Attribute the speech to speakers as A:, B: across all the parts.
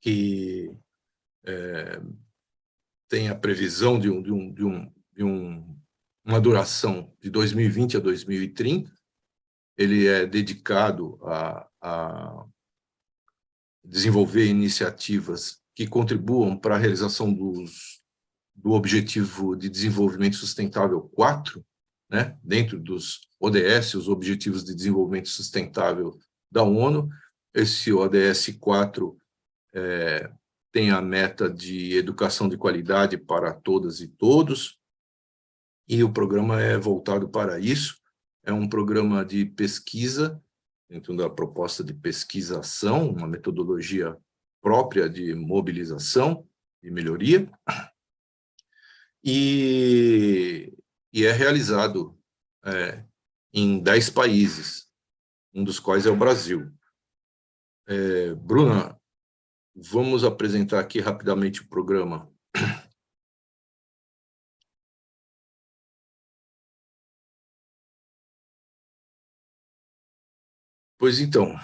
A: que tem a previsão de uma duração de 2020 a 2030. Ele é dedicado a desenvolver iniciativas que contribuam para a realização do Objetivo de Desenvolvimento Sustentável 4, né, dentro dos ODS, os Objetivos de Desenvolvimento Sustentável da ONU. Esse ODS 4 tem a meta de educação de qualidade para todas e todos, e o programa é voltado para isso. É um programa de pesquisa, dentro da proposta de pesquisação, uma metodologia própria de mobilização e melhoria, e é realizado em 10 países, um dos quais é o Brasil. Bruna, vamos apresentar aqui rapidamente o programa. Pois então,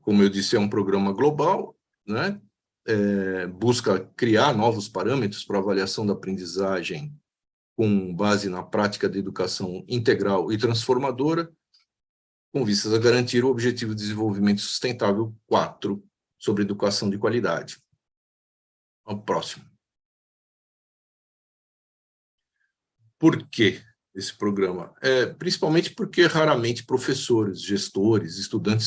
A: como eu disse, é um programa global, né? Busca criar novos parâmetros para avaliação da aprendizagem com base na prática de educação integral e transformadora, com vistas a garantir o Objetivo de Desenvolvimento Sustentável 4 sobre educação de qualidade. O próximo. Por quê esse programa? Principalmente porque raramente professores, gestores, estudantes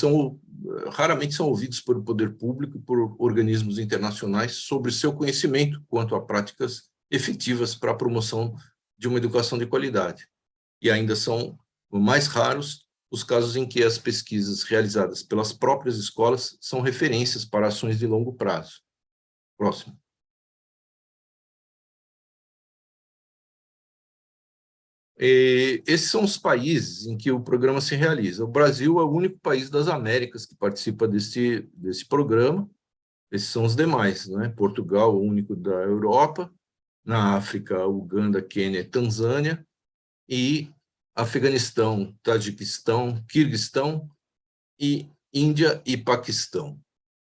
A: raramente são ouvidos pelo poder público e por organismos internacionais sobre seu conhecimento quanto a práticas efetivas para a promoção de uma educação de qualidade. E ainda são mais raros os casos em que as pesquisas realizadas pelas próprias escolas são referências para ações de longo prazo. Próximo. Esses são os países em que o programa se realiza. O Brasil é o único país das Américas que participa desse programa. Esses são os demais, né? Portugal, o único da Europa. Na África, Uganda, Quênia, Tanzânia. E Afeganistão, Tajiquistão, Quirguistão e Índia e Paquistão.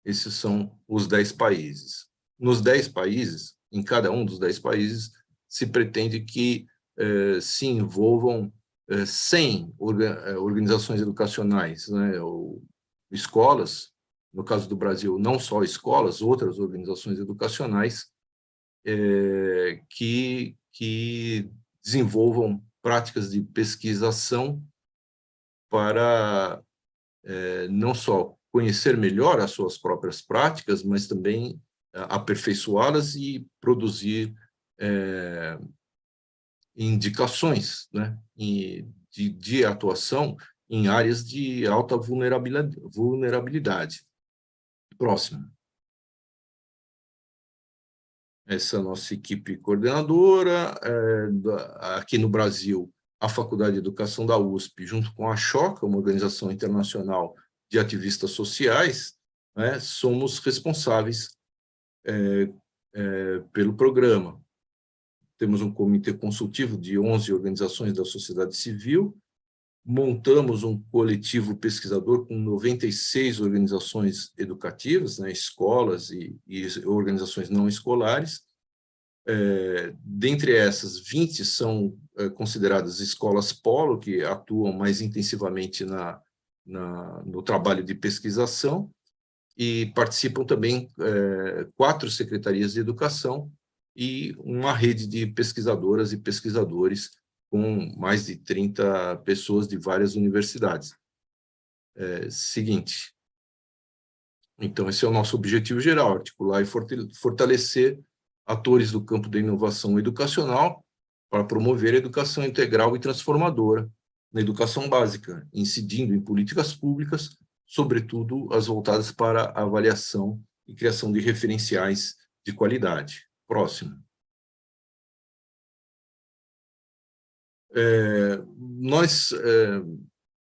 A: Esses são os 10 países. Nos 10 países, em cada um dos 10 países, se pretende que se envolvam 100 organizações educacionais, né, ou escolas, no caso do Brasil, não só escolas, outras organizações educacionais que desenvolvam práticas de pesquisação para não só conhecer melhor as suas próprias práticas, mas também aperfeiçoá-las e produzir indicações, né, de atuação em áreas de alta vulnerabilidade. Próximo. Essa é a nossa equipe coordenadora. Aqui no Brasil, a Faculdade de Educação da USP, junto com a Choca, uma organização internacional de ativistas sociais, né, somos responsáveis pelo programa. Temos um comitê consultivo de 11 organizações da sociedade civil, montamos um coletivo pesquisador com 96 organizações educativas, né, escolas e organizações não escolares. Dentre essas, 20 são consideradas escolas polo, que atuam mais intensivamente no trabalho de pesquisação, e participam também 4 secretarias de educação e uma rede de pesquisadoras e pesquisadores com mais de 30 pessoas de várias universidades. Seguinte. Então, esse é o nosso objetivo geral, articular e fortalecer atores do campo da inovação educacional para promover a educação integral e transformadora na educação básica, incidindo em políticas públicas, sobretudo as voltadas para a avaliação e criação de referenciais de qualidade. Próximo. Nós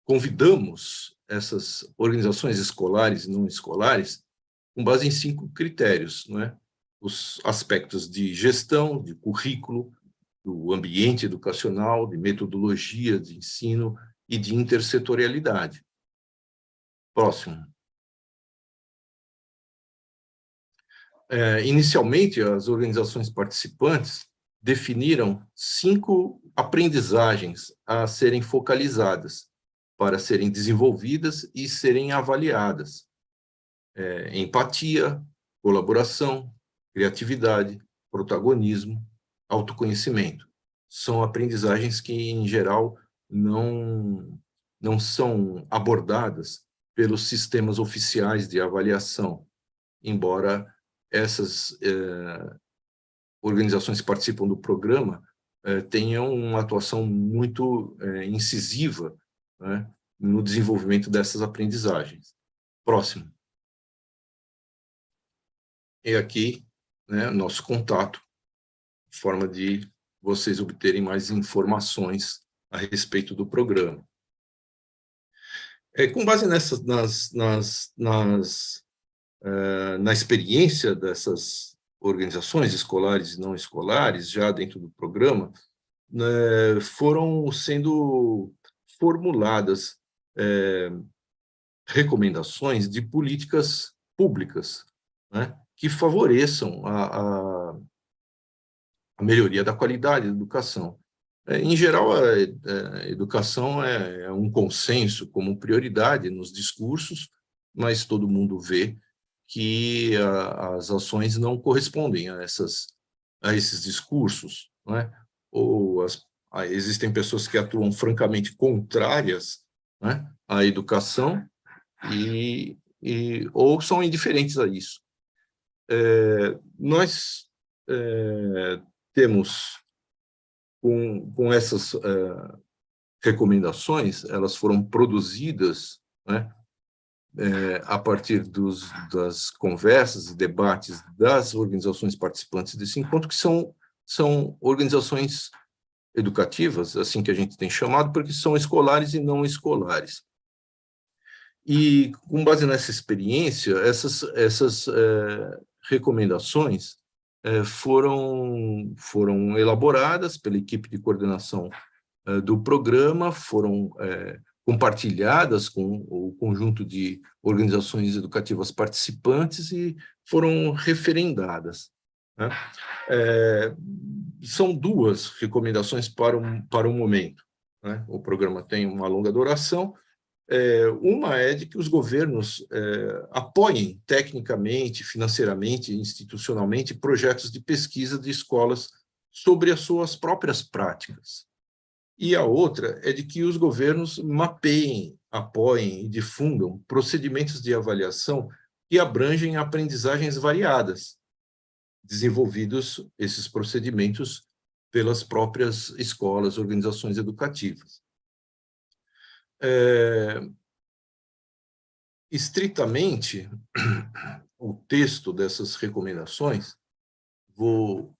A: convidamos essas organizações escolares e não escolares com base em 5 critérios, né? Os aspectos de gestão, de currículo, do ambiente educacional, de metodologia de ensino e de intersetorialidade. Próximo. Inicialmente, as organizações participantes definiram 5 aprendizagens a serem focalizadas, para serem desenvolvidas e serem avaliadas. Empatia, colaboração, criatividade, protagonismo, autoconhecimento. São aprendizagens que, em geral, não são abordadas pelos sistemas oficiais de avaliação, embora essas organizações que participam do programa tenham uma atuação muito incisiva, né, no desenvolvimento dessas aprendizagens. Próximo. E aqui, né, nosso contato, forma de vocês obterem mais informações a respeito do programa. Com base na experiência dessas organizações escolares e não escolares, já dentro do programa, né, foram sendo formuladas recomendações de políticas públicas, né, que favoreçam a melhoria da qualidade da educação. Em geral, a educação é um consenso como prioridade nos discursos, mas todo mundo vê que as ações não correspondem a esses discursos, né? Ou existem pessoas que atuam francamente contrárias, né, à educação ou são indiferentes a isso. Nós temos, com essas recomendações, elas foram produzidas, né, a partir das conversas e debates das organizações participantes desse encontro, que são organizações educativas, assim que a gente tem chamado, porque são escolares e não escolares. E, com base nessa experiência, essas recomendações foram elaboradas pela equipe de coordenação do programa, foram compartilhadas com o conjunto de organizações educativas participantes e foram referendadas, né? São 2 recomendações para o momento, né? O programa tem uma longa duração. Uma é de que os governos apoiem tecnicamente, financeiramente, institucionalmente, projetos de pesquisa de escolas sobre as suas próprias práticas. E a outra é de que os governos mapeiem, apoiem e difundam procedimentos de avaliação que abrangem aprendizagens variadas, desenvolvidos esses procedimentos pelas próprias escolas, organizações educativas. Estritamente, o texto dessas recomendações, vou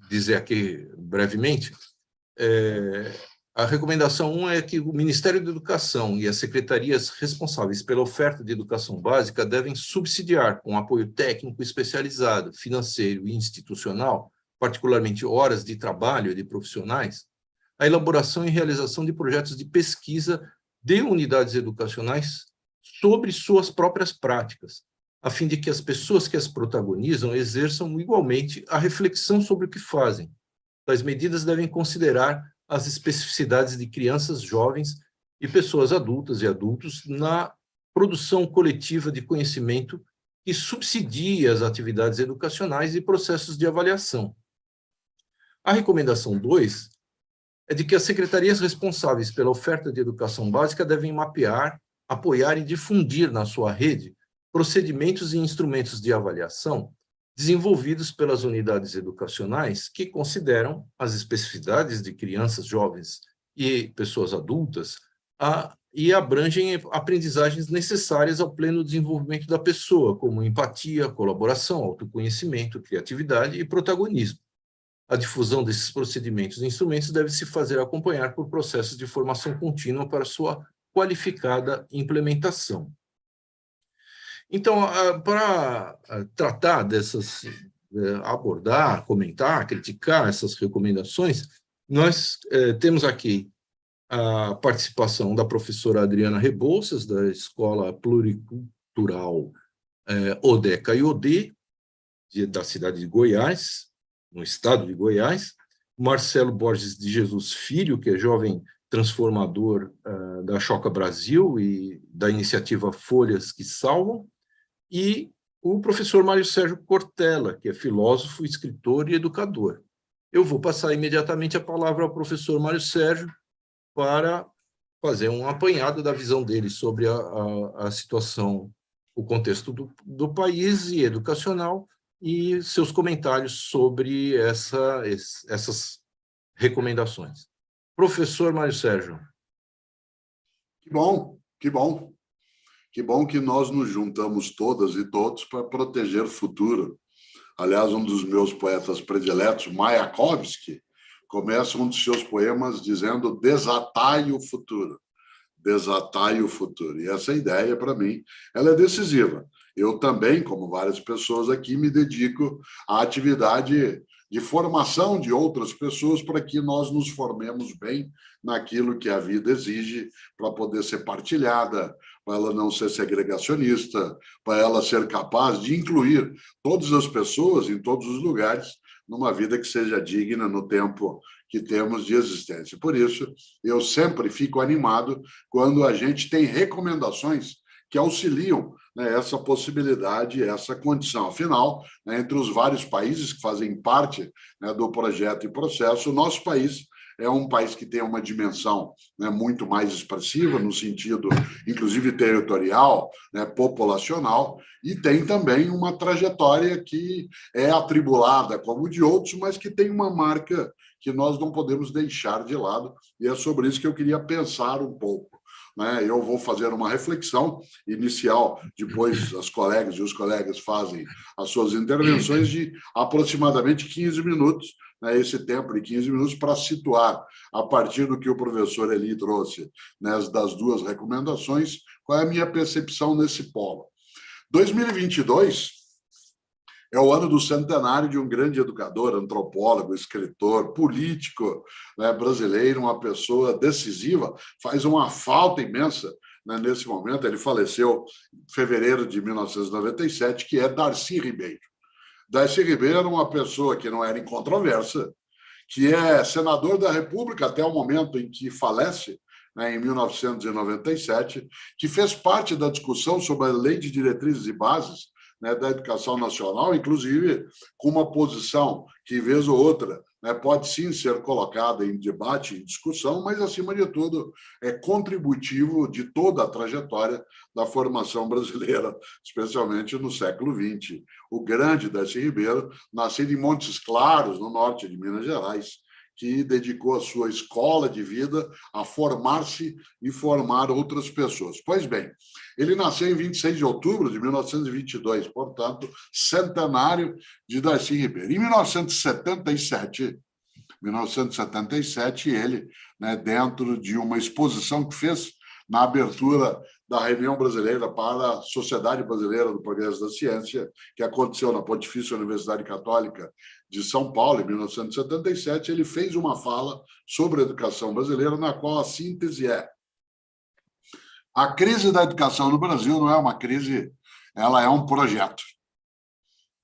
A: dizer aqui brevemente, a recomendação 1 é que o Ministério da Educação e as secretarias responsáveis pela oferta de educação básica devem subsidiar, com apoio técnico especializado, financeiro e institucional, particularmente horas de trabalho de profissionais, a elaboração e realização de projetos de pesquisa de unidades educacionais sobre suas próprias práticas, a fim de que as pessoas que as protagonizam exerçam igualmente a reflexão sobre o que fazem. Tais medidas devem considerar as especificidades de crianças, jovens e pessoas adultas e adultos na produção coletiva de conhecimento que subsidia as atividades educacionais e processos de avaliação. A recomendação 2 é de que as secretarias responsáveis pela oferta de educação básica devem mapear, apoiar e difundir na sua rede procedimentos e instrumentos de avaliação desenvolvidos pelas unidades educacionais que consideram as especificidades de crianças, jovens e pessoas adultas e abrangem aprendizagens necessárias ao pleno desenvolvimento da pessoa, como empatia, colaboração, autoconhecimento, criatividade e protagonismo. A difusão desses procedimentos e instrumentos deve se fazer acompanhar por processos de formação contínua para sua qualificada implementação. Então, para tratar dessas, abordar, comentar, criticar essas recomendações, nós temos aqui a participação da professora Adriana Rebouças, da Escola Pluricultural Odeca e Odê, da cidade de Goiás, no estado de Goiás, Marcelo Borges de Jesus Filho, que é jovem transformador da Choca Brasil e da iniciativa Folhas que Salvam, e o professor Mário Sérgio Cortella, que é filósofo, escritor e educador. Eu vou passar imediatamente a palavra ao professor Mário Sérgio para fazer um apanhado da visão dele sobre a situação, o contexto do país e educacional, e seus comentários sobre essas recomendações. Professor Mário Sérgio.
B: Que bom, que bom. Que bom que nós nos juntamos todas e todos para proteger o futuro. Aliás, um dos meus poetas prediletos, Mayakovsky, começa um dos seus poemas dizendo: desatai o futuro. Desatai o futuro. E essa ideia, para mim, ela é decisiva. Eu também, como várias pessoas aqui, me dedico à atividade de formação de outras pessoas para que nós nos formemos bem naquilo que a vida exige para poder ser partilhada, para ela não ser segregacionista, para ela ser capaz de incluir todas as pessoas em todos os lugares numa vida que seja digna no tempo que temos de existência. Por isso, eu sempre fico animado quando a gente tem recomendações que auxiliam, né, essa possibilidade, essa condição. Afinal, né, entre os vários países que fazem parte, né, do projeto e processo, o nosso país é um país que tem uma dimensão, né, muito mais expressiva, no sentido, inclusive, territorial, né, populacional, e tem também uma trajetória que é atribulada, como de outros, mas que tem uma marca que nós não podemos deixar de lado, e é sobre isso que eu queria pensar um pouco. Eu vou fazer uma reflexão inicial, depois as colegas e os colegas fazem as suas intervenções de aproximadamente 15 minutos, esse tempo de 15 minutos para situar, a partir do que o professor Eli trouxe, das duas recomendações, qual é a minha percepção nesse polo. 2022 é o ano do centenário de um grande educador, antropólogo, escritor, político, brasileiro, uma pessoa decisiva, faz uma falta imensa, nesse momento. Ele faleceu em fevereiro de 1997, que é Darcy Ribeiro. Darcy Ribeiro era uma pessoa que não era incontroversa, que é senador da República até o momento em que falece, em 1997, que fez parte da discussão sobre a Lei de Diretrizes e Bases, da Educação Nacional, inclusive com uma posição que, vez ou outra, pode sim ser colocada em debate, em discussão, mas, acima de tudo, é contributivo de toda a trajetória da formação brasileira, especialmente no século XX. O grande Darcy Ribeiro, nascido em Montes Claros, no norte de Minas Gerais, que dedicou a sua escola de vida a formar-se e formar outras pessoas. Pois bem, ele nasceu em 26 de outubro de 1922, portanto, centenário de Darcy Ribeiro. Em 1977, ele, dentro de uma exposição que fez na abertura da reunião brasileira para a Sociedade Brasileira do Progresso da Ciência, que aconteceu na Pontifícia Universidade Católica de São Paulo, em 1977, ele fez uma fala sobre a educação brasileira, na qual a síntese é: a crise da educação no Brasil não é uma crise, ela é um projeto.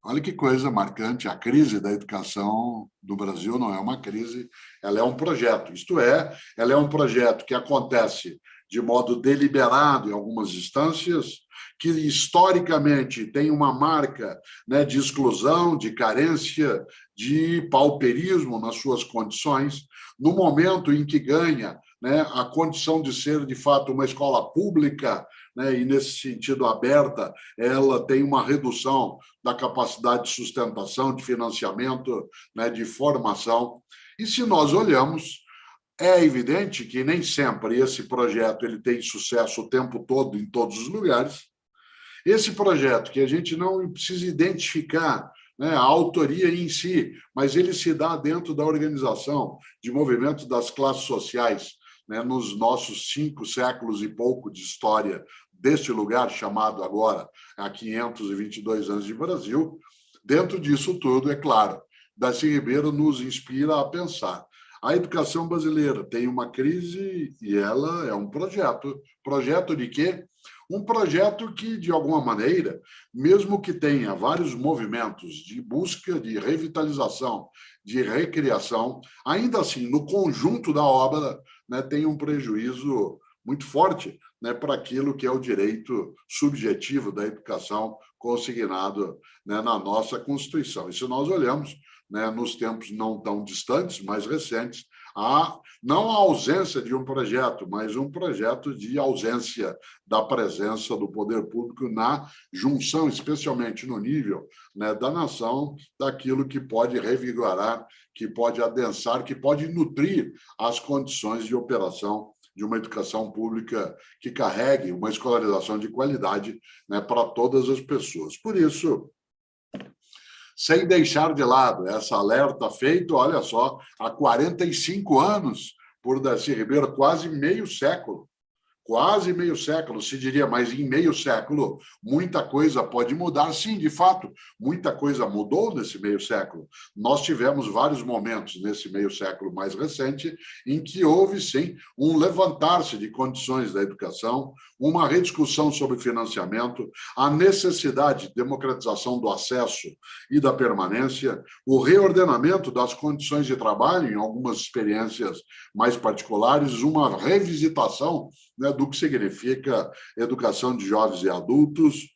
B: Olha que coisa marcante, a crise da educação do Brasil não é uma crise, ela é um projeto. Isto é, ela é um projeto que acontece de modo deliberado em algumas instâncias, que historicamente tem uma marca, de exclusão, de carência, de pauperismo nas suas condições, no momento em que ganha, a condição de ser, de fato, uma escola pública, e, nesse sentido, aberta, ela tem uma redução da capacidade de sustentação, de financiamento, de formação. E, se nós olhamos, é evidente que nem sempre esse projeto ele tem sucesso o tempo todo, em todos os lugares. Esse projeto, que a gente não precisa identificar, a autoria em si, mas ele se dá dentro da organização de movimentos das classes sociais, nos nossos 5 séculos e pouco de história deste lugar, chamado agora há 522 anos de Brasil. Dentro disso tudo, é claro, Darcy Ribeiro nos inspira a pensar A educação brasileira tem uma crise e ela é um projeto. Projeto de quê? Um projeto que, de alguma maneira, mesmo que tenha vários movimentos de busca de revitalização, de recriação, ainda assim, no conjunto da obra, né, tem um prejuízo muito forte, né, para aquilo que é o direito subjetivo da educação consignado, né, na nossa Constituição. E se nós olhamos, né, nos tempos não tão distantes, mais recentes, não a ausência de um projeto, mas um projeto de ausência da presença do poder público na junção, especialmente no nível, né, da nação, daquilo que pode revigorar, que pode adensar, que pode nutrir as condições de operação de uma educação pública que carregue uma escolarização de qualidade, né, para todas as pessoas. Por isso, sem deixar de lado essa alerta feito, olha só, há 45 anos, por Darcy Ribeiro, quase meio século, se diria, mas em meio século muita coisa pode mudar. Sim, de fato, muita coisa mudou nesse meio século. Nós tivemos vários momentos nesse meio século mais recente em que houve, sim, um levantar-se de condições da educação, uma rediscussão sobre financiamento, a necessidade de democratização do acesso e da permanência, o reordenamento das condições de trabalho em algumas experiências mais particulares, uma revisitação, né, do que significa educação de jovens e adultos.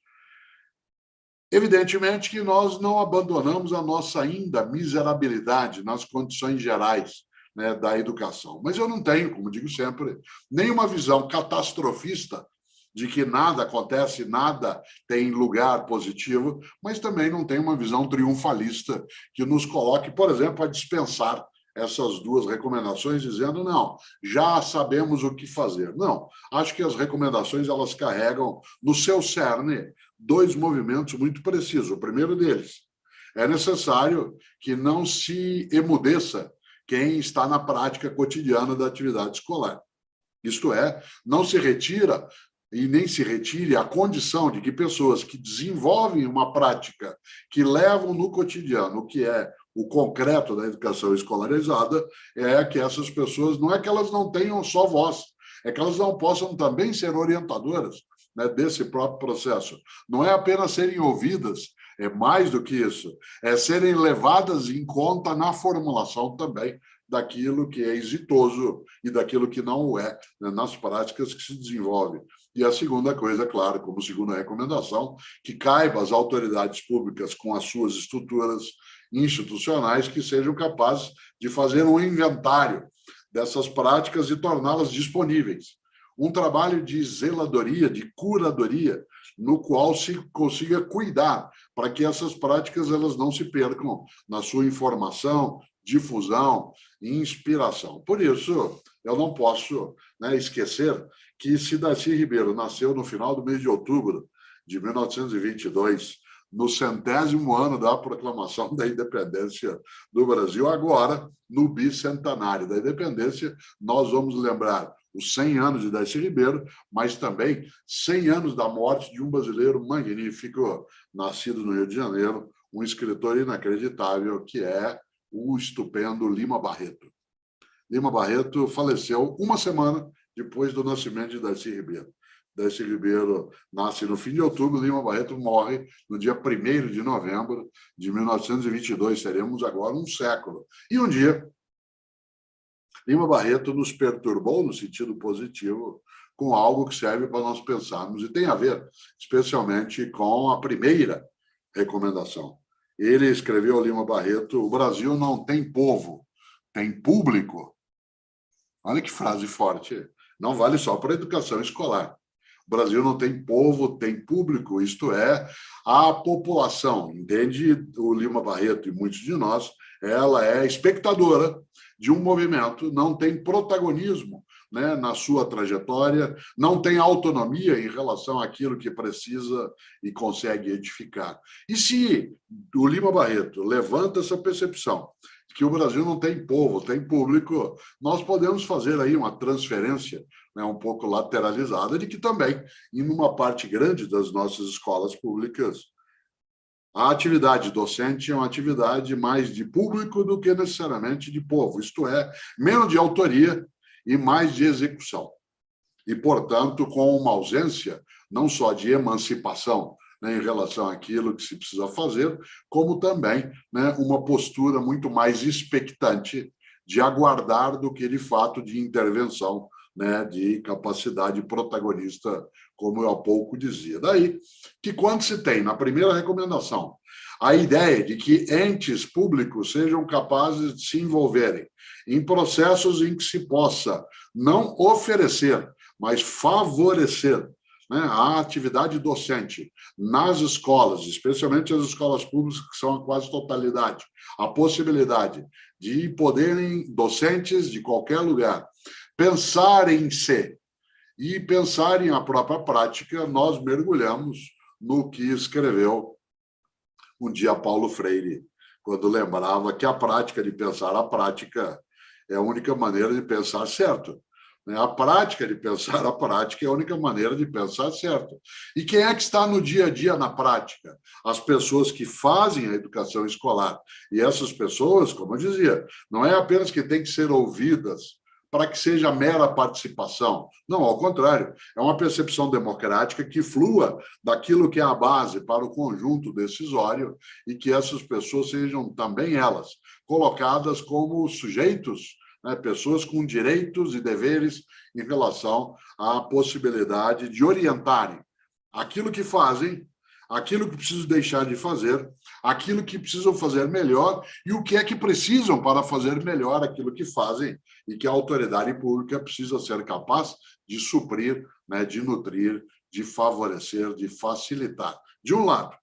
B: Evidentemente que nós não abandonamos a nossa ainda miserabilidade nas condições gerais, né, da educação. Mas eu não tenho, como digo sempre, nenhuma visão catastrofista de que nada acontece, nada tem lugar positivo, mas também não tenho uma visão triunfalista que nos coloque, por exemplo, a dispensar essas duas recomendações, dizendo, não, já sabemos o que fazer. Não, acho que as recomendações elas carregam no seu cerne dois movimentos muito precisos. O primeiro deles, é necessário que não se emudeça quem está na prática cotidiana da atividade escolar. Isto é, não se retira e nem se retire a condição de que pessoas que desenvolvem uma prática que levam no cotidiano o que é o concreto da educação escolarizada, é que essas pessoas, não é que elas não tenham só voz, é que elas não possam também ser orientadoras, né, desse próprio processo. Não é apenas serem ouvidas, é mais do que isso, é serem levadas em conta na formulação também daquilo que é exitoso e daquilo que não o é, né, nas práticas que se desenvolve. E a segunda coisa, claro, como segunda recomendação, que caiba às autoridades públicas com as suas estruturas institucionais que sejam capazes de fazer um inventário dessas práticas e torná-las disponíveis. Um trabalho de zeladoria, de curadoria, no qual se consiga cuidar para que essas práticas elas não se percam na sua informação, difusão e inspiração. Por isso, eu não posso, né, esquecer que se Darcy Ribeiro nasceu no final do mês de outubro de 1922, no 100º ano da proclamação da independência do Brasil, agora, no bicentenário da independência, nós vamos lembrar os 100 anos de Darcy Ribeiro, mas também 100 anos da morte de um brasileiro magnífico, nascido no Rio de Janeiro, um escritor inacreditável, que é o estupendo Lima Barreto. Lima Barreto faleceu uma semana depois do nascimento de Darcy Ribeiro. Darcy Ribeiro nasce no fim de outubro, Lima Barreto morre no dia 1º de novembro de 1922. Teremos agora um século. E um dia, Lima Barreto nos perturbou, no sentido positivo, com algo que serve para nós pensarmos, e tem a ver especialmente com a primeira recomendação. Ele escreveu, Lima Barreto, o Brasil não tem povo, tem público. Olha que frase forte. Não vale só para a educação escolar. O Brasil não tem povo, tem público, isto é, a população, entende? O Lima Barreto e muitos de nós, ela é espectadora de um movimento, não tem protagonismo, né, na sua trajetória, não tem autonomia em relação àquilo que precisa e consegue edificar. E se o Lima Barreto levanta essa percepção que o Brasil não tem povo, tem público, nós podemos fazer aí uma transferência, né, um pouco lateralizada, de que também, em uma parte grande das nossas escolas públicas, A atividade docente é uma atividade mais de público do que necessariamente de povo, isto é, menos de autoria e mais de execução. E, portanto, com uma ausência não só de emancipação, né, em relação àquilo que se precisa fazer, como também, né, uma postura muito mais expectante de aguardar do que, de fato, de intervenção, né, de capacidade protagonista, como eu há pouco dizia. Daí que, quando se tem, na primeira recomendação, a ideia de que entes públicos sejam capazes de se envolverem em processos em que se possa não oferecer, mas favorecer, né, a atividade docente nas escolas, especialmente as escolas públicas, que são a quase totalidade, a possibilidade de poderem, docentes de qualquer lugar, pensar em si e pensar em a própria prática, nós mergulhamos no que escreveu um dia Paulo Freire, quando lembrava que a prática de pensar a prática é a única maneira de pensar certo. A prática de pensar a prática é a única maneira de pensar certo. E quem é que está no dia a dia na prática? As pessoas que fazem a educação escolar. E essas pessoas, como eu dizia, não é apenas que têm que ser ouvidas para que seja mera participação. Não, ao contrário, é uma percepção democrática que flua daquilo que é a base para o conjunto decisório e que essas pessoas sejam também elas colocadas como sujeitos, né, pessoas com direitos e deveres em relação à possibilidade de orientarem aquilo que fazem, aquilo que precisam deixar de fazer, aquilo que precisam fazer melhor e o que é que precisam para fazer melhor aquilo que fazem e que a autoridade pública precisa ser capaz de suprir, né, de nutrir, de favorecer, de facilitar. De um lado,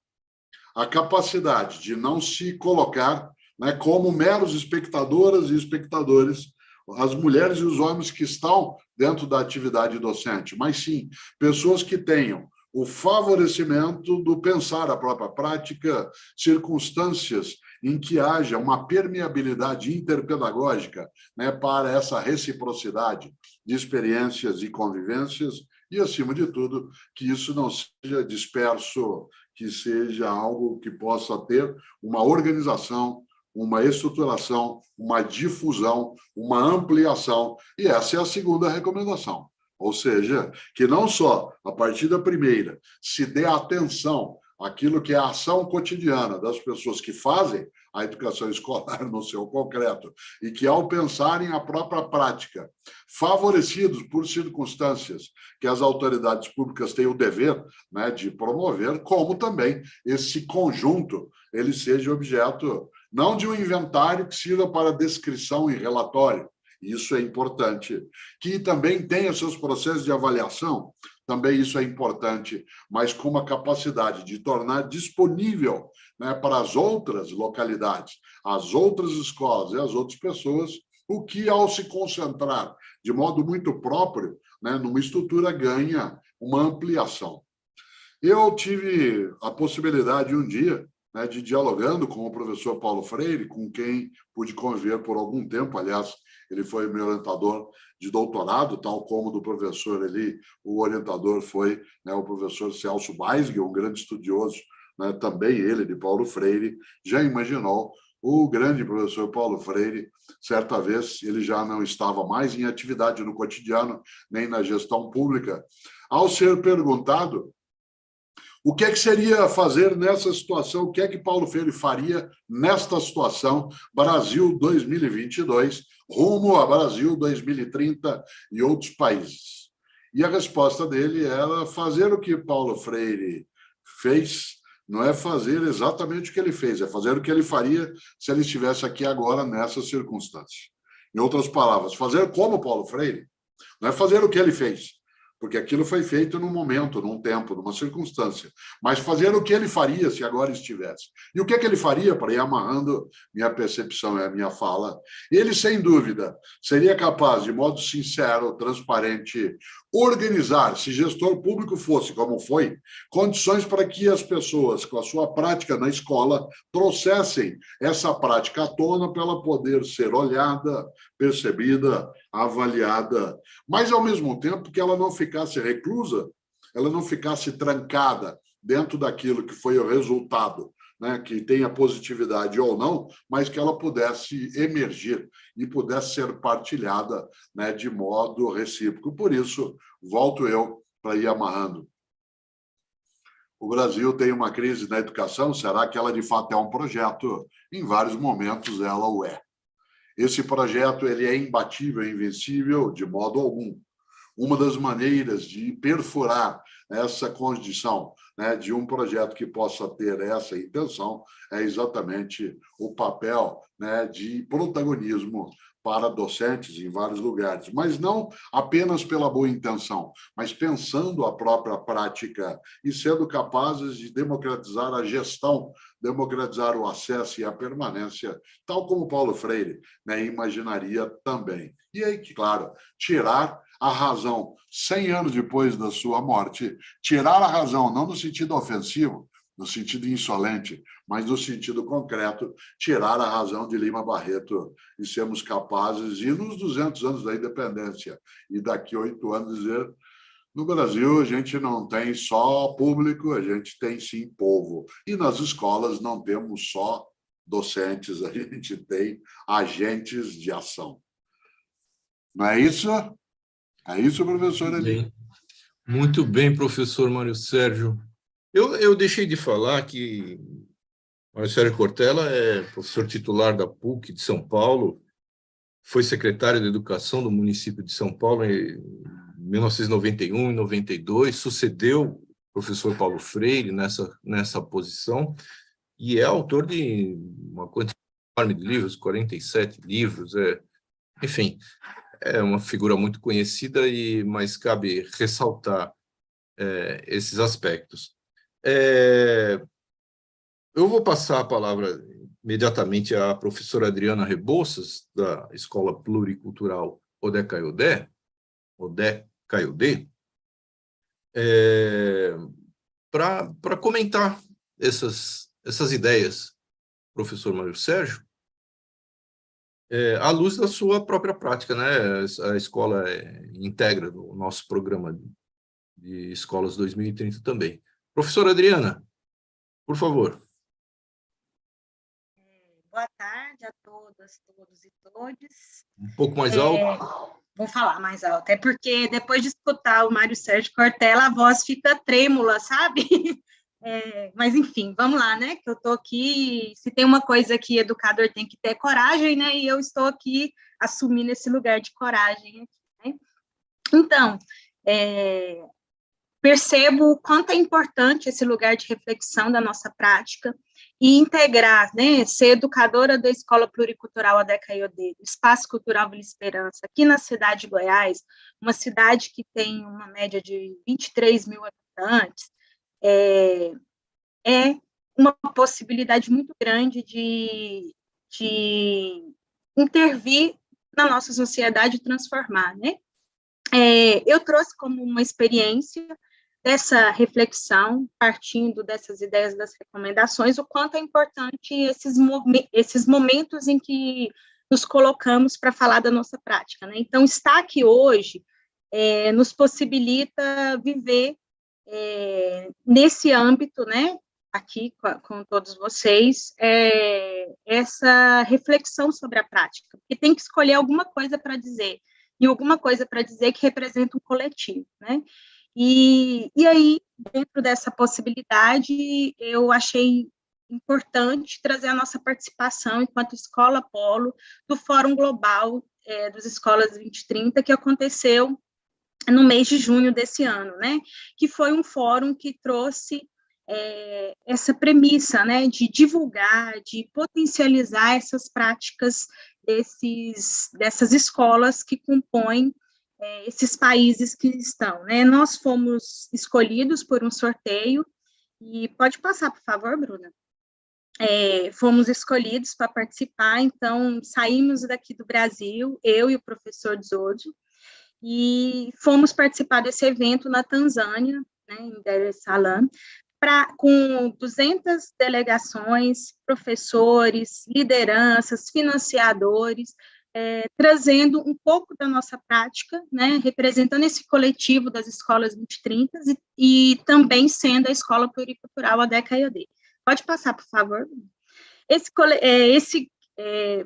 B: a capacidade de não se colocar, né, como meros espectadoras e espectadores, as mulheres e os homens que estão dentro da atividade docente, mas sim pessoas que tenham o favorecimento do pensar a própria prática, circunstâncias em que haja uma permeabilidade interpedagógica, né, para essa reciprocidade de experiências e convivências e, acima de tudo, que isso não seja disperso, que seja algo que possa ter uma organização, uma estruturação, uma difusão, uma ampliação. E essa é a segunda recomendação. Ou seja, que não só a partir da primeira se dê atenção àquilo que é a ação cotidiana das pessoas que fazem a educação escolar no seu concreto e que, ao pensarem a própria prática, favorecidos por circunstâncias que as autoridades públicas têm o dever, né, de promover, como também esse conjunto ele seja objeto não de um inventário que sirva para descrição e relatório, isso é importante, que também tenha seus processos de avaliação, também isso é importante, mas com uma capacidade de tornar disponível, né, para as outras localidades, as outras escolas e as outras pessoas, o que, ao se concentrar de modo muito próprio, né, numa estrutura, ganha uma ampliação. Eu tive a possibilidade um dia, né, de dialogando com o professor Paulo Freire, com quem pude conviver por algum tempo, aliás, ele foi meu orientador de doutorado, tal como do professor ali, o orientador foi, né, o professor Celso Weisger, um grande estudioso, né, também ele, de Paulo Freire. Já imaginou o grande professor Paulo Freire, certa vez, ele já não estava mais em atividade no cotidiano, nem na gestão pública, ao ser perguntado o que é que seria fazer nessa situação, o que é que Paulo Freire faria nesta situação, Brasil 2022, rumo a Brasil 2030 e outros países. E a resposta dele era fazer o que Paulo Freire fez, não é fazer exatamente o que ele fez, é fazer o que ele faria se ele estivesse aqui agora nessa circunstância. Em outras palavras, fazer como Paulo Freire, não é fazer o que ele fez, porque aquilo foi feito num momento, num tempo, numa circunstância, mas fazer o que ele faria se agora estivesse. E o que é que ele faria, para ir amarrando minha percepção e a minha fala? Ele, sem dúvida, seria capaz, de modo sincero, transparente, organizar, se gestor público fosse como foi, condições para que as pessoas, com a sua prática na escola, trouxessem essa prática à tona para ela poder ser olhada, percebida, avaliada, mas, ao mesmo tempo, que ela não ficasse reclusa, ela não ficasse trancada dentro daquilo que foi o resultado, né, que tenha positividade ou não, mas que ela pudesse emergir e pudesse ser partilhada, né, de modo recíproco. Por isso, volto eu para ir amarrando. O Brasil tem uma crise na educação, será que ela de fato é um projeto? Em vários momentos ela o é. Esse projeto ele é imbatível, invencível de modo algum. Uma das maneiras de perfurar essa condição, né, de um projeto que possa ter essa intenção é exatamente o papel, né, de protagonismo para docentes em vários lugares, mas não apenas pela boa intenção, mas pensando a própria prática e sendo capazes de democratizar a gestão, democratizar o acesso e a permanência, tal como Paulo Freire, né, imaginaria também. E aí, claro, tirar a razão 100 anos depois da sua morte, tirar a razão não no sentido ofensivo, no sentido insolente, mas no sentido concreto, tirar a razão de Lima Barreto e sermos capazes, e nos 200 anos da independência, e daqui 8 anos dizer, no Brasil a gente não tem só público, a gente tem sim povo. E nas escolas não temos só docentes, a gente tem agentes de ação. Não é isso? É isso, professor Eli.
A: Muito bem, professor Mário Sérgio. Eu deixei de falar que Mário Sérgio Cortella é professor titular da PUC de São Paulo, foi secretário de Educação do município de São Paulo em 1991 e 92, sucedeu o professor Paulo Freire nessa posição, e é autor de uma quantidade enorme de livros, 47 livros, enfim, é uma figura muito conhecida, mas cabe ressaltar esses aspectos. Eu vou passar a palavra imediatamente à professora Adriana Rebouças, da Escola Pluricultural Odé Caiodé, para comentar essas ideias, professor Mário Sérgio, à luz da sua própria prática, né? A escola integra o nosso programa de Escolas 2030 também. Professora Adriana, por favor.
C: Boa tarde a todas, todos e todes.
A: Um pouco mais alto.
C: Vou falar mais alto, é porque depois de escutar o Mário Sérgio Cortella, a voz fica trêmula, sabe? Mas, enfim, vamos lá, né? Que eu estou aqui, se tem uma coisa que educador tem que ter coragem, né? E eu estou aqui assumindo esse lugar de coragem. Né? Então, percebo o quanto é importante esse lugar de reflexão da nossa prática e integrar, né, ser educadora da Escola Pluricultural Odé Caiodê, do Espaço Cultural Vila Esperança, aqui na cidade de Goiás, uma cidade que tem uma média de 23 mil habitantes, é uma possibilidade muito grande de intervir na nossa sociedade e transformar, né? Eu trouxe como uma experiência dessa reflexão, partindo dessas ideias das recomendações, o quanto é importante esses momentos em que nos colocamos para falar da nossa prática, né? Então, estar aqui hoje nos possibilita viver nesse âmbito, né, aqui com todos vocês, essa reflexão sobre a prática, porque tem que escolher alguma coisa para dizer, e alguma coisa para dizer que representa um coletivo, né? E aí, dentro dessa possibilidade, eu achei importante trazer a nossa participação enquanto Escola Polo do Fórum Global dos Escolas 2030, que aconteceu no mês de junho desse ano, né? Que foi um fórum que trouxe essa premissa, né, de divulgar, de potencializar essas práticas dessas escolas que compõem esses países que estão, né? Nós fomos escolhidos por um sorteio, e pode passar, por favor, Bruna? Fomos escolhidos para participar, então saímos daqui do Brasil, eu e o professor Dzódio, e fomos participar desse evento na Tanzânia, né, em Dar es Salaam, com 200 delegações, professores, lideranças, financiadores, trazendo um pouco da nossa prática, né, representando esse coletivo das escolas 2030 e também sendo a Escola Pluricultural Odé Caiodê. Pode passar, por favor.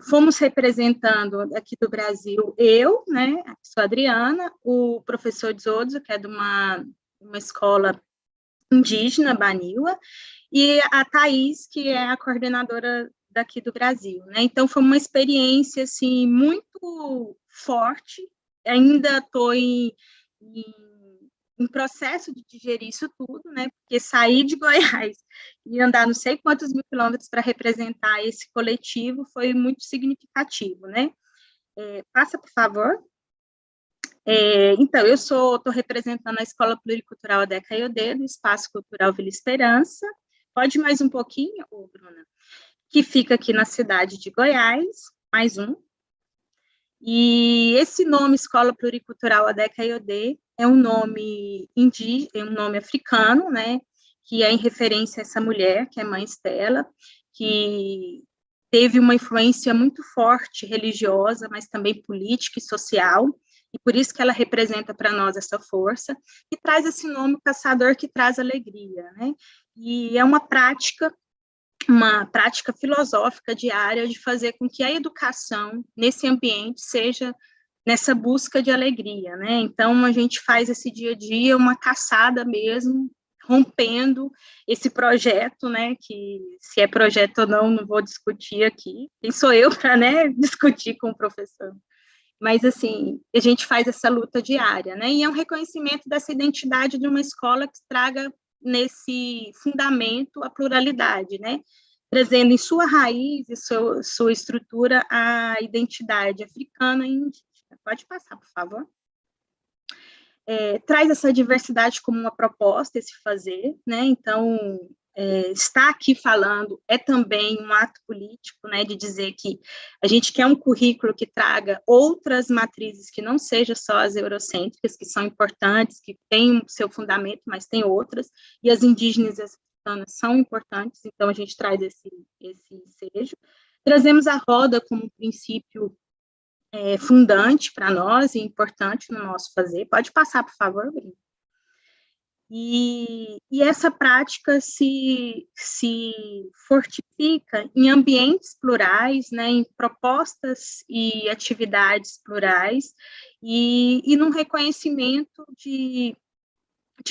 C: Fomos representando aqui do Brasil, eu, né, sou a Adriana, o professor Zodzo, que é de uma escola indígena, Baniwa, e a Thaís, que é a coordenadora daqui do Brasil, né? Então, foi uma experiência, assim, muito forte. Ainda estou em processo de digerir isso tudo, né? Porque sair de Goiás e andar não sei quantos mil quilômetros para representar esse coletivo foi muito significativo, né? Passa, por favor. Então, eu estou representando a Escola Pluricultural Adeca Iodê, do Espaço Cultural Vila Esperança. Pode mais um pouquinho, Bruna? Que fica aqui na cidade de Goiás, mais um. E esse nome, Escola Pluricultural Adeca Iodê, é um nome indígena, é um nome africano, né, que é em referência a essa mulher, que é Mãe Estela, que teve uma influência muito forte religiosa, mas também política e social, e por isso que ela representa para nós essa força, e traz esse nome, o caçador que traz alegria, né, e é uma prática filosófica diária de fazer com que a educação nesse ambiente seja nessa busca de alegria, né? Então, a gente faz esse dia a dia uma caçada mesmo, rompendo esse projeto, né? Que se é projeto ou não vou discutir aqui. Quem sou eu para, né, discutir com o professor? Mas, assim, a gente faz essa luta diária, né? E é um reconhecimento dessa identidade de uma escola que traga nesse fundamento a pluralidade, né? Trazendo em sua raiz e sua estrutura a identidade africana e indígena. Pode passar, por favor. Traz essa diversidade como uma proposta, esse fazer, né? Então, estar aqui falando é também um ato político, né, de dizer que a gente quer um currículo que traga outras matrizes que não sejam só as eurocêntricas, que são importantes, que têm o seu fundamento, mas tem outras, e as indígenas e as africanas são importantes, então a gente traz esse ensejo. Trazemos a roda como princípio fundante para nós e importante no nosso fazer. Pode passar, por favor, Bruna. E essa prática se fortifica em ambientes plurais, né, em propostas e atividades plurais, e num reconhecimento de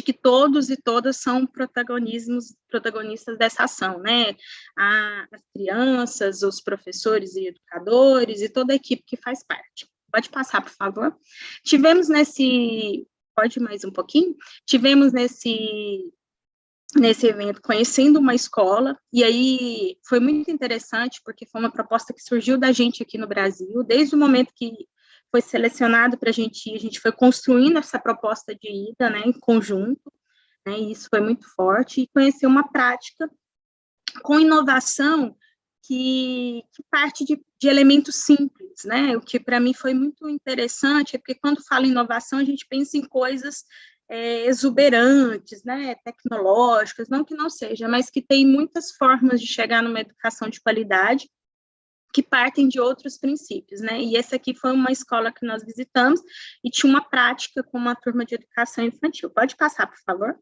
C: que todos e todas são protagonistas dessa ação, né? As crianças, os professores e educadores e toda a equipe que faz parte. Pode passar, por favor. Pode mais um pouquinho? Tivemos nesse evento conhecendo uma escola, e aí foi muito interessante, porque foi uma proposta que surgiu da gente aqui no Brasil, desde o momento que foi selecionado para a gente foi construindo essa proposta de ida, né, em conjunto, né, e isso foi muito forte, e conhecer uma prática com inovação que parte de elementos simples, né, o que para mim foi muito interessante, é porque quando fala em inovação, a gente pensa em coisas exuberantes, né, tecnológicas, não que não seja, mas que tem muitas formas de chegar numa educação de qualidade, que partem de outros princípios, né, e essa aqui foi uma escola que nós visitamos, e tinha uma prática com uma turma de educação infantil. Pode passar, por favor.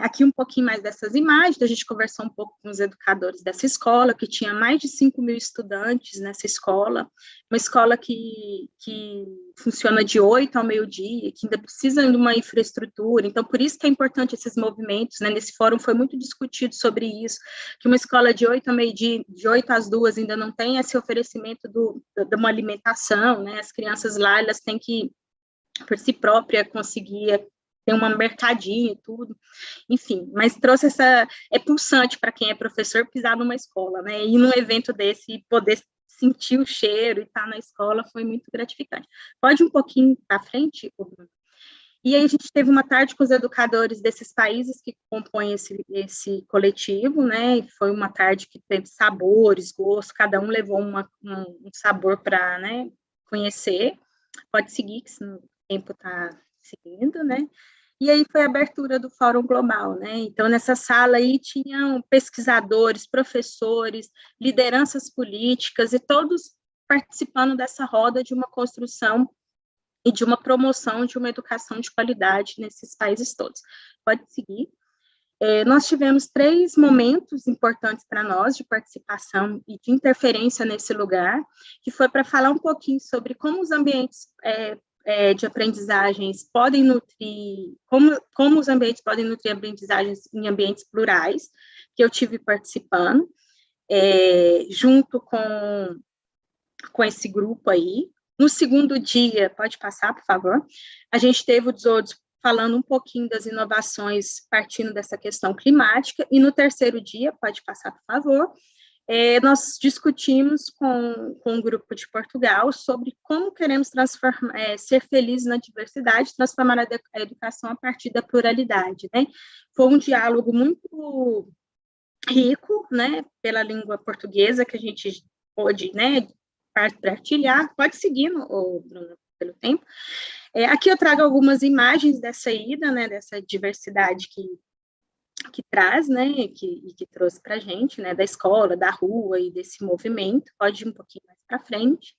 C: Aqui um pouquinho mais dessas imagens, a gente conversou um pouco com os educadores dessa escola, que tinha mais de 5.000 estudantes nessa escola, uma escola que funciona de 8 ao meio-dia, que ainda precisa de uma infraestrutura, então por isso que é importante esses movimentos, né, nesse fórum foi muito discutido sobre isso, que uma escola de 8 ao meio-dia, de 8 às 2 ainda não tem esse oferecimento de uma alimentação, né, as crianças lá, elas têm que, por si própria, conseguir tem um mercadinho e tudo, enfim, mas trouxe é pulsante para quem é professor pisar numa escola, né, e num evento desse, poder sentir o cheiro e estar na escola foi muito gratificante. Pode um pouquinho para frente, Bruno? E aí a gente teve uma tarde com os educadores desses países que compõem esse coletivo, né, e foi uma tarde que teve sabores, gosto, cada um levou um sabor para, né, conhecer. Pode seguir, que o tempo está seguindo, né, e aí foi a abertura do Fórum Global, né, então nessa sala aí tinham pesquisadores, professores, lideranças políticas e todos participando dessa roda de uma construção e de uma promoção de uma educação de qualidade nesses países todos. Pode seguir. Nós tivemos 3 momentos importantes para nós de participação e de interferência nesse lugar, que foi para falar um pouquinho sobre como os ambientes de aprendizagens podem nutrir, como os ambientes podem nutrir aprendizagens em ambientes plurais, que eu tive participando, junto com esse grupo aí. No segundo dia, pode passar, por favor, a gente teve o Desodos falando um pouquinho das inovações partindo dessa questão climática, e no terceiro dia, pode passar, por favor, nós discutimos com um grupo de Portugal sobre como queremos ser felizes na diversidade, transformar a educação a partir da pluralidade, né? Foi um diálogo muito rico, né, pela língua portuguesa, que a gente pôde, né, partilhar. Pode seguir, Bruno, pelo tempo. Aqui eu trago algumas imagens dessa ida, né, dessa diversidade que traz, né, que trouxe para a gente, né, da escola, da rua e desse movimento. Pode ir um pouquinho mais para frente.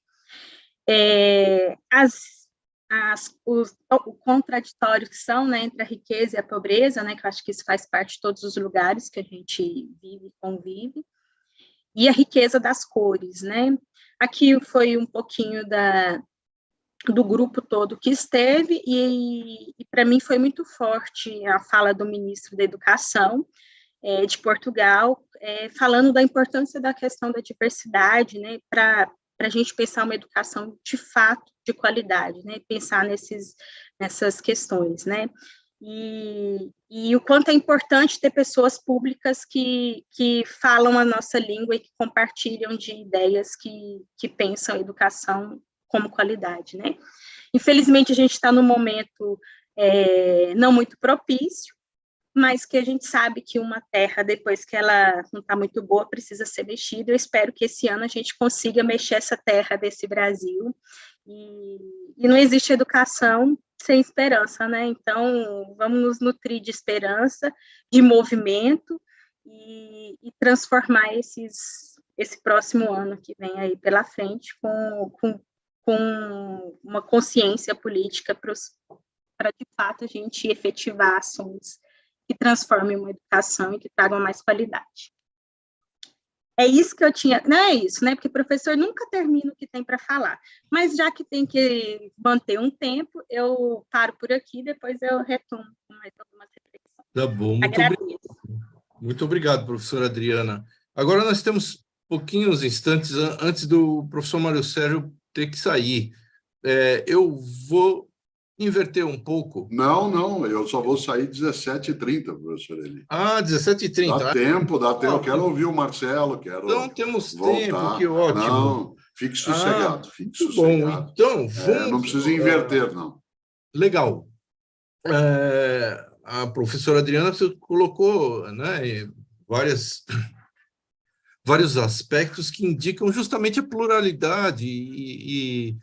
C: O contraditório que são, né, entre a riqueza e a pobreza, né, que eu acho que isso faz parte de todos os lugares que a gente vive e convive, e a riqueza das cores, né. Aqui foi um pouquinho do grupo todo que esteve, e para mim foi muito forte a fala do ministro da Educação de Portugal, falando da importância da questão da diversidade, né, para a gente pensar uma educação de fato de qualidade, né, pensar nessas questões, né, e o quanto é importante ter pessoas públicas que falam a nossa língua e que compartilham de ideias que pensam a educação como qualidade, né. Infelizmente, a gente está num momento não muito propício, mas que a gente sabe que uma terra, depois que ela não está muito boa, precisa ser mexida. Eu espero que esse ano a gente consiga mexer essa terra desse Brasil, e não existe educação sem esperança, né? Então, vamos nos nutrir de esperança, de movimento, e transformar esse próximo ano que vem aí pela frente com uma consciência política para, de fato, a gente efetivar ações que transformem uma educação e que tragam mais qualidade. É isso que eu tinha... Não é isso, né? Porque o professor nunca termina o que tem para falar. Mas já que tem que manter um tempo, eu paro por aqui, depois eu retomo com mais algumas reflexões.
A: Tá bom, muito obrigado, professora Adriana. Agora nós temos pouquinhos instantes antes do professor Mário Sérgio ter que sair. Eu vou inverter um pouco.
B: Não, eu só vou sair 17h30, professor Eli.
A: 17h30.
B: Dá tempo. Eu quero ouvir o Marcelo,
A: Então temos
B: voltar.
A: Tempo, que ótimo.
B: Não, fique sossegado, fique
A: Bom,
B: sossegado.
A: então, vamos...
B: não precisa inverter, não.
A: Legal. A professora Adriana colocou, né, vários aspectos que indicam justamente a pluralidade e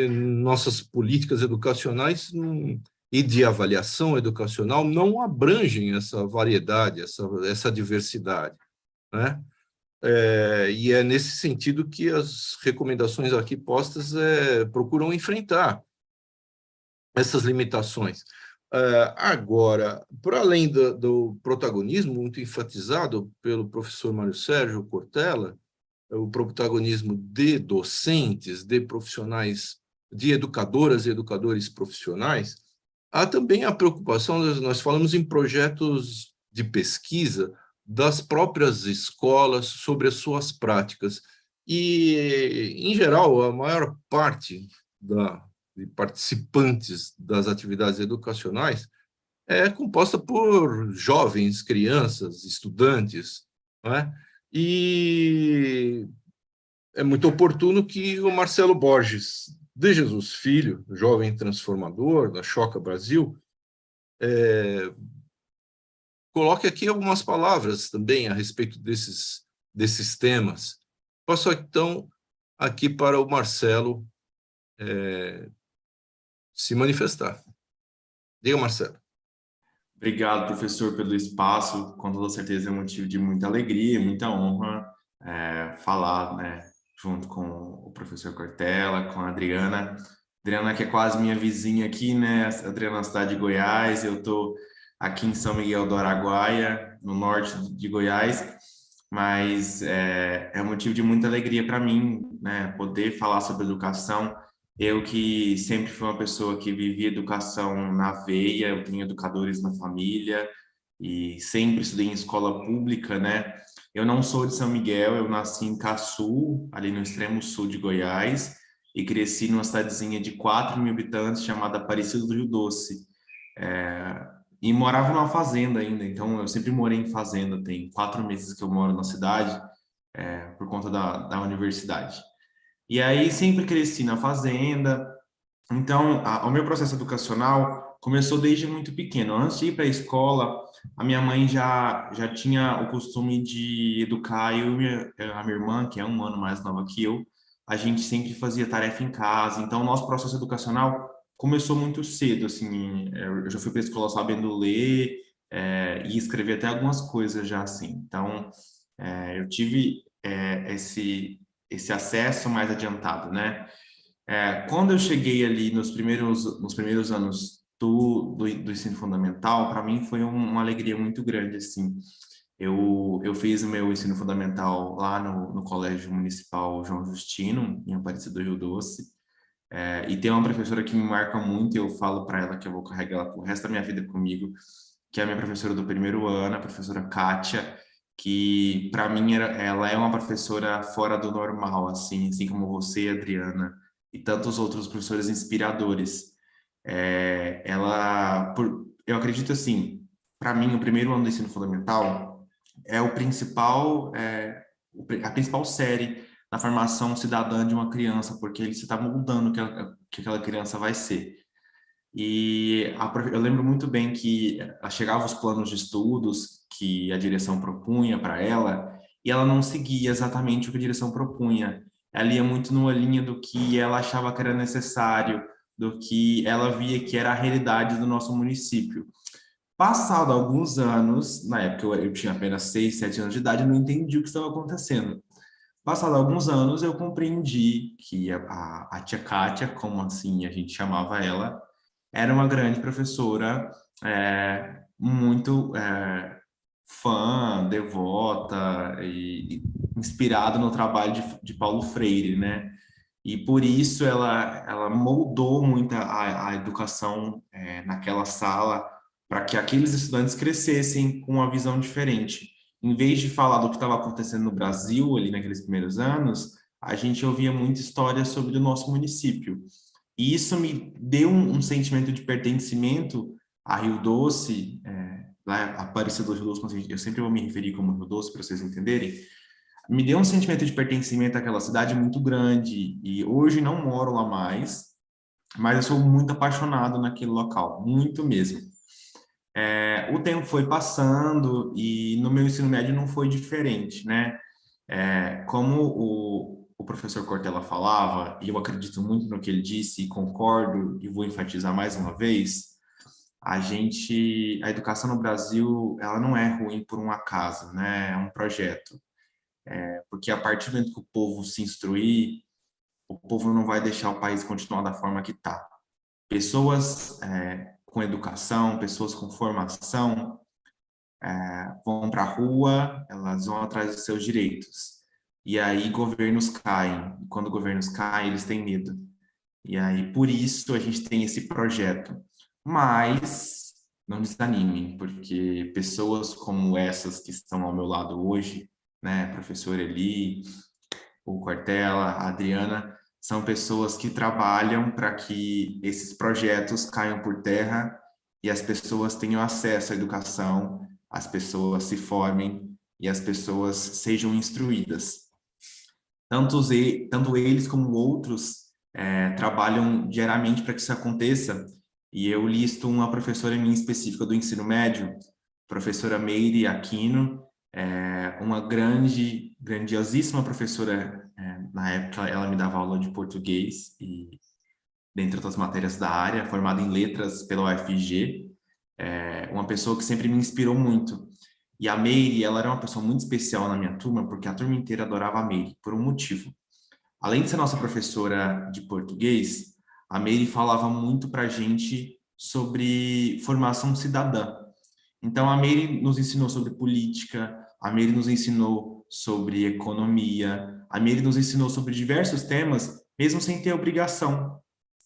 A: nossas políticas educacionais e de avaliação educacional não abrangem essa variedade, essa diversidade, né? E é nesse sentido que as recomendações aqui postas procuram enfrentar essas limitações. Agora, para além do protagonismo muito enfatizado pelo professor Mário Sérgio Cortella, o protagonismo de docentes, de profissionais, de educadoras e educadores profissionais, há também a preocupação, nós falamos em projetos de pesquisa das próprias escolas sobre as suas práticas. E, em geral, a maior parte de participantes das atividades educacionais é composta por jovens, crianças, estudantes, não é? E é muito oportuno que o Marcelo Borges de Jesus Filho, jovem transformador da Choca Brasil, coloque aqui algumas palavras também a respeito desses temas. Passo, então, aqui para o Marcelo se manifestar. Diga, Marcelo.
D: Obrigado, professor, pelo espaço. Com toda certeza é um motivo de muita alegria, muita honra falar, né, junto com o professor Cortella, com a Adriana. Adriana, que é quase minha vizinha aqui, né? A Adriana é na cidade de Goiás. Eu estou aqui em São Miguel do Araguaia, no norte de Goiás, mas é um motivo de muita alegria para mim, né, poder falar sobre educação. Eu que sempre fui uma pessoa que vivia educação na veia, eu tenho educadores na família e sempre estudei em escola pública, né? Eu não sou de São Miguel, eu nasci em Caçu, ali no extremo sul de Goiás, e cresci numa cidadezinha de 4.000 habitantes chamada Aparecida do Rio Doce. E morava numa fazenda ainda, então eu sempre morei em fazenda, tem 4 meses que eu moro na cidade, por conta da universidade. E aí sempre cresci na fazenda, então o meu processo educacional começou desde muito pequeno. Antes de ir para a escola, a minha mãe já tinha o costume de educar a minha irmã, que é 1 ano mais nova que eu, a gente sempre fazia tarefa em casa, então o nosso processo educacional começou muito cedo, assim, eu já fui para a escola sabendo ler e escrever até algumas coisas já, assim. Então, eu tive esse acesso mais adiantado, né? Quando eu cheguei ali nos primeiros anos do ensino fundamental, para mim foi uma alegria muito grande, assim. Eu fiz o meu ensino fundamental lá no Colégio Municipal João Justino, em Aparecida do Rio Doce, e tem uma professora que me marca muito, e eu falo para ela que eu vou carregar ela pro resto da minha vida comigo, que é a minha professora do primeiro ano, a professora Kátia, que para mim ela é uma professora fora do normal, assim como você, Adriana, e tantos outros professores inspiradores. Eu acredito assim, para mim o primeiro ano do ensino fundamental é a principal série na formação cidadã de uma criança, porque ele se está moldando o que aquela criança vai ser. Eu lembro muito bem que chegavam os planos de estudos que a direção propunha para ela, e ela não seguia exatamente o que a direção propunha. Ela ia muito numa linha do que ela achava que era necessário, do que ela via que era a realidade do nosso município. Passado alguns anos, na época eu tinha apenas 6, 7 anos de idade, eu não entendi o que estava acontecendo. Passado alguns anos, eu compreendi que a tia Kátia, como assim a gente chamava ela, era uma grande professora, muito fã, devota e inspirada no trabalho de Paulo Freire, né? E por isso ela moldou muito a educação naquela sala para que aqueles estudantes crescessem com uma visão diferente. Em vez de falar do que estava acontecendo no Brasil ali naqueles primeiros anos, a gente ouvia muita história sobre o nosso município. E isso me deu um sentimento de pertencimento a Rio Doce, lá Aparecida do Rio Doce, eu sempre vou me referir como Rio Doce para vocês entenderem, me deu um sentimento de pertencimento àquela cidade muito grande, e hoje não moro lá mais, mas eu sou muito apaixonado naquele local, muito mesmo. O tempo foi passando e no meu ensino médio não foi diferente, né? Como o professor Cortella falava, e eu acredito muito no que ele disse, e concordo, e vou enfatizar mais uma vez, a educação no Brasil, ela não é ruim por um acaso, né? É um projeto. Porque a partir do momento que o povo se instruir, o povo não vai deixar o país continuar da forma que está. Pessoas com educação, pessoas com formação, vão para a rua, elas vão atrás dos seus direitos. E aí governos caem. E quando governos caem, eles têm medo. E aí, por isso, a gente tem esse projeto. Mas não desanimem, porque pessoas como essas que estão ao meu lado hoje, né, professor Eli, o Cortella, a Adriana, são pessoas que trabalham para que esses projetos caiam por terra e as pessoas tenham acesso à educação, as pessoas se formem e as pessoas sejam instruídas. Tanto eles como outros trabalham diariamente para que isso aconteça, e eu listo uma professora minha específica do ensino médio, professora Meire Aquino, uma grandiosíssima professora. Na época ela me dava aula de português e dentre outras matérias da área, formada em letras pela UFG, uma pessoa que sempre me inspirou muito. E a Meire, ela era uma pessoa muito especial na minha turma, porque a turma inteira adorava a Meire, por um motivo. Além de ser nossa professora de português, a Meire falava muito para a gente sobre formação cidadã. Então, a Meire nos ensinou sobre política, a Meire nos ensinou sobre economia, a Meire nos ensinou sobre diversos temas, mesmo sem ter obrigação.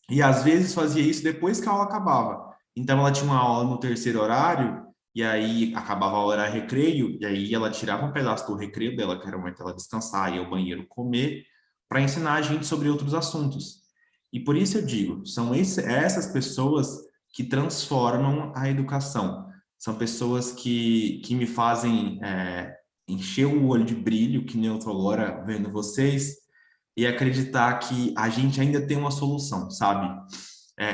D: E às vezes fazia isso depois que a aula acabava. Então ela tinha uma aula no terceiro horário, e aí acabava a hora recreio, e aí ela tirava um pedaço do recreio dela, que era o momento ela descansar, ir ao banheiro comer, para ensinar a gente sobre outros assuntos. E por isso eu digo, são essas pessoas que transformam a educação. São pessoas que me fazem encher o olho de brilho, que nem eu estou agora vendo vocês, e acreditar que a gente ainda tem uma solução, sabe?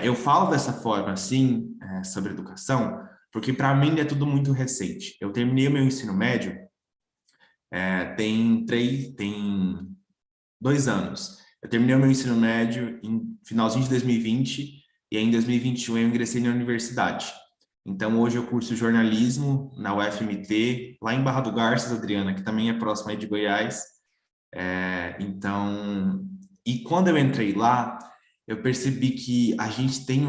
D: Eu falo dessa forma, assim, sobre educação, porque para mim é tudo muito recente. Eu terminei o meu ensino médio tem 2 anos. Eu terminei o meu ensino médio em finalzinho de 2020 e aí em 2021 eu ingressei na universidade. Então hoje eu curso jornalismo na UFMT, lá em Barra do Garças, Adriana, que também é próxima aí de Goiás. Então, e quando eu entrei lá, eu percebi que a gente tem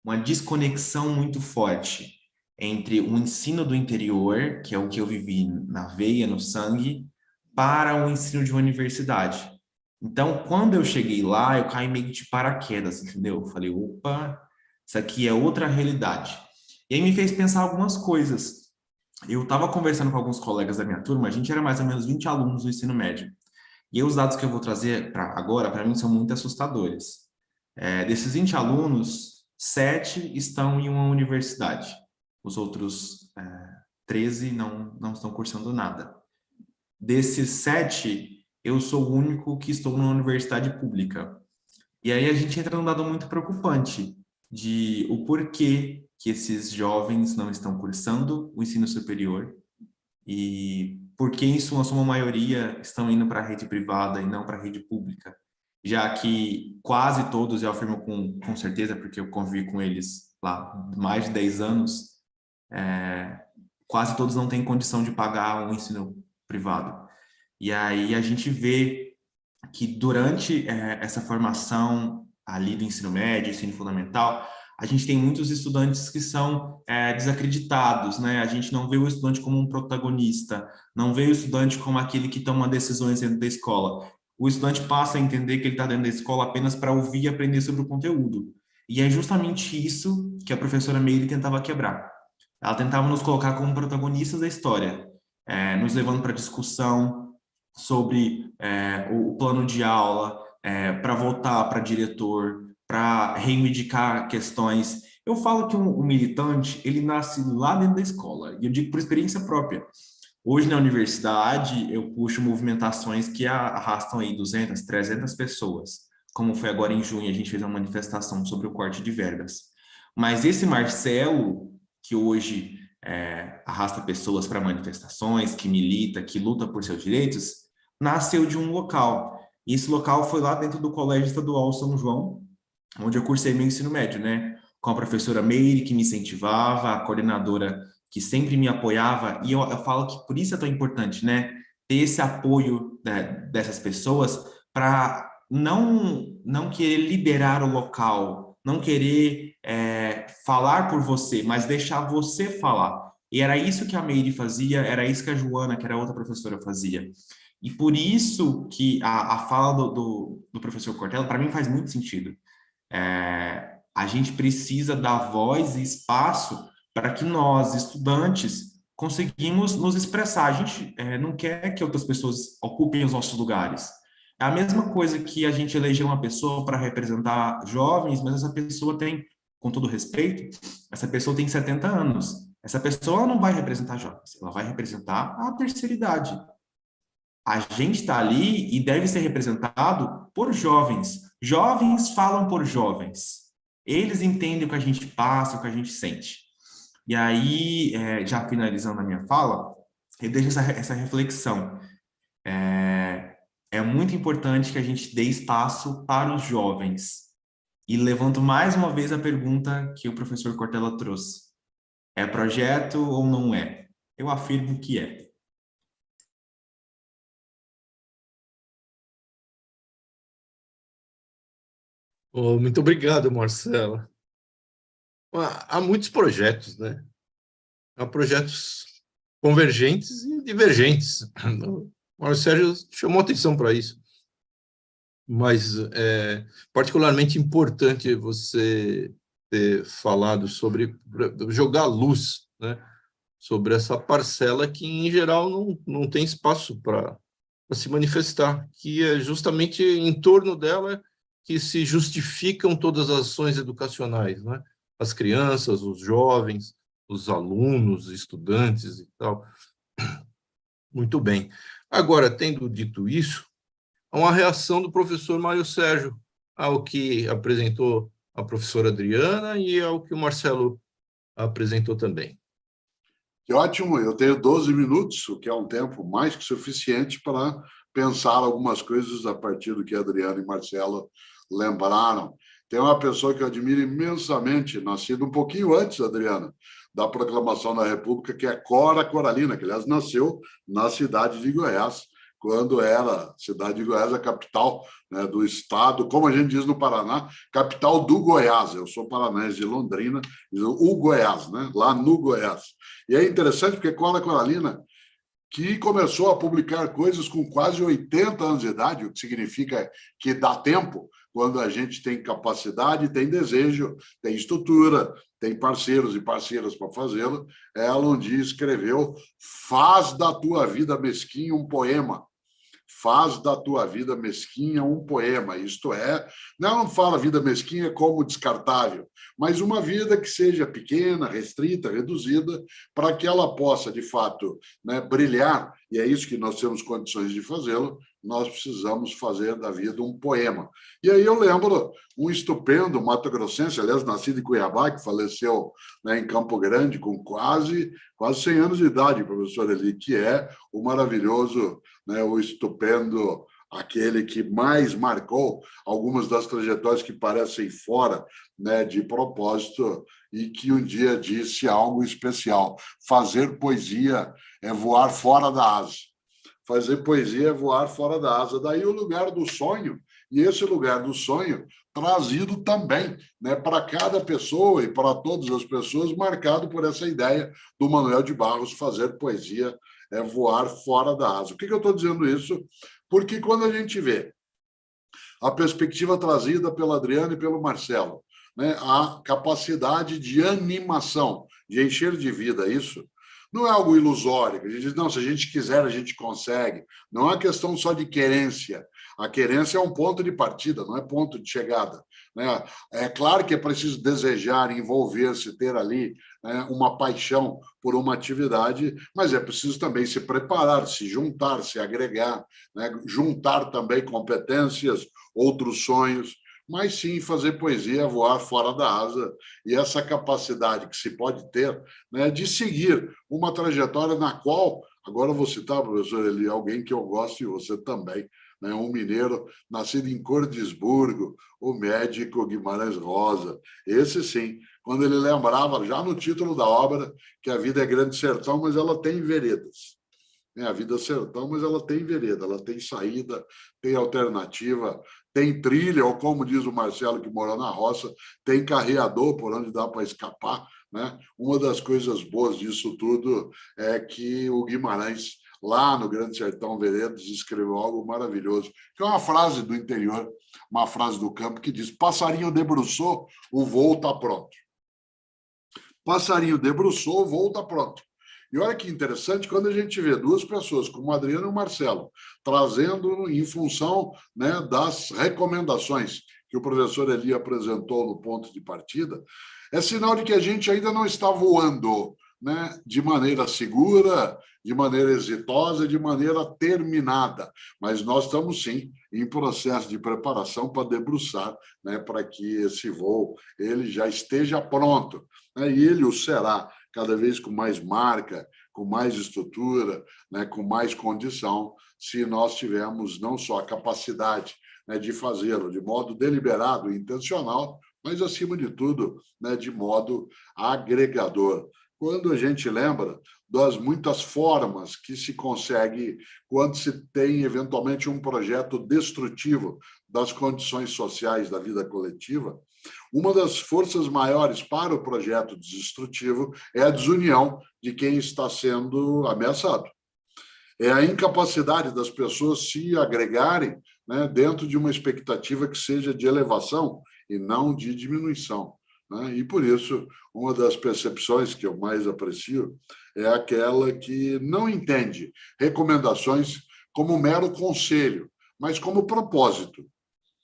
D: uma desconexão muito forte entre o ensino do interior, que é o que eu vivi na veia, no sangue, para o ensino de uma universidade. Então, quando eu cheguei lá, eu caí meio de paraquedas, entendeu? Eu falei, opa, isso aqui é outra realidade. E aí me fez pensar algumas coisas. Eu estava conversando com alguns colegas da minha turma, a gente era mais ou menos 20 alunos do ensino médio. E os dados que eu vou trazer agora, para mim, são muito assustadores. Desses 20 alunos, 7 estão em uma universidade. Os outros 13 não estão cursando nada. Desses 7, eu sou o único que estou numa universidade pública. E aí a gente entra num dado muito preocupante de o porquê que esses jovens não estão cursando o ensino superior e por que, em sua maioria, estão indo para a rede privada e não para a rede pública, já que quase todos, eu afirmo com certeza, porque eu convivi com eles lá mais de 10 anos, quase todos não têm condição de pagar um ensino privado. E aí a gente vê que durante essa formação ali do ensino médio, ensino fundamental, a gente tem muitos estudantes que são desacreditados, né? A gente não vê o estudante como um protagonista, não vê o estudante como aquele que toma decisões dentro da escola. O estudante passa a entender que ele está dentro da escola apenas para ouvir e aprender sobre o conteúdo. E é justamente isso que a professora Meire tentava quebrar. Ela tentava nos colocar como protagonistas da história, nos levando para discussão sobre o plano de aula, para voltar para diretor, para reivindicar questões. Eu falo que um militante, ele nasce lá dentro da escola, e eu digo por experiência própria. Hoje, na universidade, eu puxo movimentações que arrastam aí 200, 300 pessoas, como foi agora em junho, a gente fez uma manifestação sobre o corte de verbas. Mas esse Marcelo, que hoje arrasta pessoas para manifestações, que milita, que luta por seus direitos, nasceu de um local. E esse local foi lá dentro do Colégio Estadual São João, onde eu cursei meu ensino médio, né? Com a professora Meire, que me incentivava, a coordenadora que sempre me apoiava, e eu falo que por isso é tão importante, né? Ter esse apoio, né, dessas pessoas para não querer liberar o local, não querer falar por você, mas deixar você falar. E era isso que a Meire fazia, era isso que a Joana, que era outra professora, fazia. E por isso que a fala do professor Cortella, para mim, faz muito sentido. A gente precisa dar voz e espaço para que nós, estudantes, conseguimos nos expressar. A gente não quer que outras pessoas ocupem os nossos lugares. É a mesma coisa que a gente eleger uma pessoa para representar jovens, mas essa pessoa tem, com todo respeito, essa pessoa tem 70 anos. Essa pessoa não vai representar jovens, ela vai representar a terceira idade. A gente está ali e deve ser representado por jovens. Jovens falam por jovens. Eles entendem o que a gente passa, o que a gente sente. E aí, já finalizando a minha fala, eu deixo essa reflexão. É muito importante que a gente dê espaço para os jovens. E levanto mais uma vez a pergunta que o professor Cortella trouxe. É projeto ou não é? Eu afirmo que é.
A: Oh, muito obrigado, Marcela. Há muitos projetos, né? Há projetos convergentes e divergentes. O Mário Sérgio chamou atenção para isso. Mas é particularmente importante você ter falado sobre jogar luz, né, sobre essa parcela que, em geral, não tem espaço para se manifestar, que é justamente em torno dela que se justificam todas as ações educacionais, né? As crianças, os jovens, os alunos, estudantes e tal. Muito bem. Agora, tendo dito isso, há uma reação do professor Mário Sérgio ao que apresentou a professora Adriana e ao que o Marcelo apresentou também.
B: Que ótimo, eu tenho 12 minutos, o que é um tempo mais que suficiente para pensar algumas coisas a partir do que a Adriana e Marcelo lembraram. Tem uma pessoa que eu admiro imensamente, nascida um pouquinho antes, Adriana, da proclamação da República, que é Cora Coralina, que, aliás, nasceu na cidade de Goiás, quando era cidade de Goiás a capital, né, do estado, como a gente diz no Paraná, capital do Goiás. Eu sou paranaense de Londrina, o Goiás, né, lá no Goiás. E é interessante porque Cora Coralina, que começou a publicar coisas com quase 80 anos de idade, o que significa que dá tempo, quando a gente tem capacidade, tem desejo, tem estrutura, tem parceiros e parceiras para fazê-lo. Ela um dia escreveu: faz da tua vida mesquinha um poema. Faz da tua vida mesquinha um poema. Isto é, não fala vida mesquinha como descartável, mas uma vida que seja pequena, restrita, reduzida, para que ela possa, de fato, né, brilhar, e é isso que nós temos condições de fazê-lo. Nós precisamos fazer da vida um poema. E aí eu lembro um estupendo mato-grossense, aliás, nascido em Cuiabá, que faleceu, né, em Campo Grande, com quase 100 anos de idade, professor Eli, que é o maravilhoso, né, o estupendo, aquele que mais marcou algumas das trajetórias que parecem fora, né, de propósito, e que um dia disse algo especial: fazer poesia é voar fora da asa. Fazer poesia é voar fora da asa. Daí o lugar do sonho, e esse lugar do sonho trazido também, né, para cada pessoa e para todas as pessoas, marcado por essa ideia do Manuel de Barros: fazer poesia é voar fora da asa. Por que eu estou dizendo isso? Porque quando a gente vê a perspectiva trazida pela Adriana e pelo Marcelo, né, a capacidade de animação, de encher de vida isso, não é algo ilusório, que a gente diz: não, se a gente quiser, a gente consegue. Não é questão só de querência. A querência é um ponto de partida, não é ponto de chegada, né? É claro que é preciso desejar, envolver-se, ter ali, né, uma paixão por uma atividade, mas é preciso também se preparar, se juntar, se agregar, né? Juntar também competências, outros sonhos. Mas sim, fazer poesia é voar fora da asa, e essa capacidade que se pode ter, né, de seguir uma trajetória na qual, agora eu vou citar, professor Eli, alguém que eu gosto, e você também, né, um mineiro nascido em Cordisburgo, o médico Guimarães Rosa. Esse sim, quando ele lembrava, já no título da obra, que a vida é grande sertão, mas ela tem veredas. A vida é sertão, mas ela tem vereda, ela tem saída, tem alternativa, tem trilha, ou como diz o Marcelo, que mora na roça, tem carreador por onde dá para escapar, né? Uma das coisas boas disso tudo é que o Guimarães, lá no Grande Sertão Veredas, escreveu algo maravilhoso, que é uma frase do interior, uma frase do campo, que diz: passarinho debruçou, o voo está pronto. Passarinho debruçou, o voo está pronto. E olha que interessante, quando a gente vê duas pessoas, como o Adriano e o Marcelo, trazendo em função, né, das recomendações que o professor Eli apresentou no ponto de partida, é sinal de que a gente ainda não está voando, né, de maneira segura, de maneira exitosa, de maneira terminada. Mas nós estamos, sim, em processo de preparação para debruçar, né, para que esse voo ele já esteja pronto, né, e ele o será cada vez com mais marca, com mais estrutura, né, com mais condição, se nós tivermos não só a capacidade, né, de fazê-lo de modo deliberado e intencional, mas, acima de tudo, né, de modo agregador. Quando a gente lembra das muitas formas que se consegue quando se tem, eventualmente, um projeto destrutivo das condições sociais da vida coletiva, uma das forças maiores para o projeto destrutivo é a desunião de quem está sendo ameaçado. É a incapacidade das pessoas se agregarem, né, dentro de uma expectativa que seja de elevação e não de diminuição, né? E, por isso, uma das percepções que eu mais aprecio é aquela que não entende recomendações como mero conselho, mas como propósito.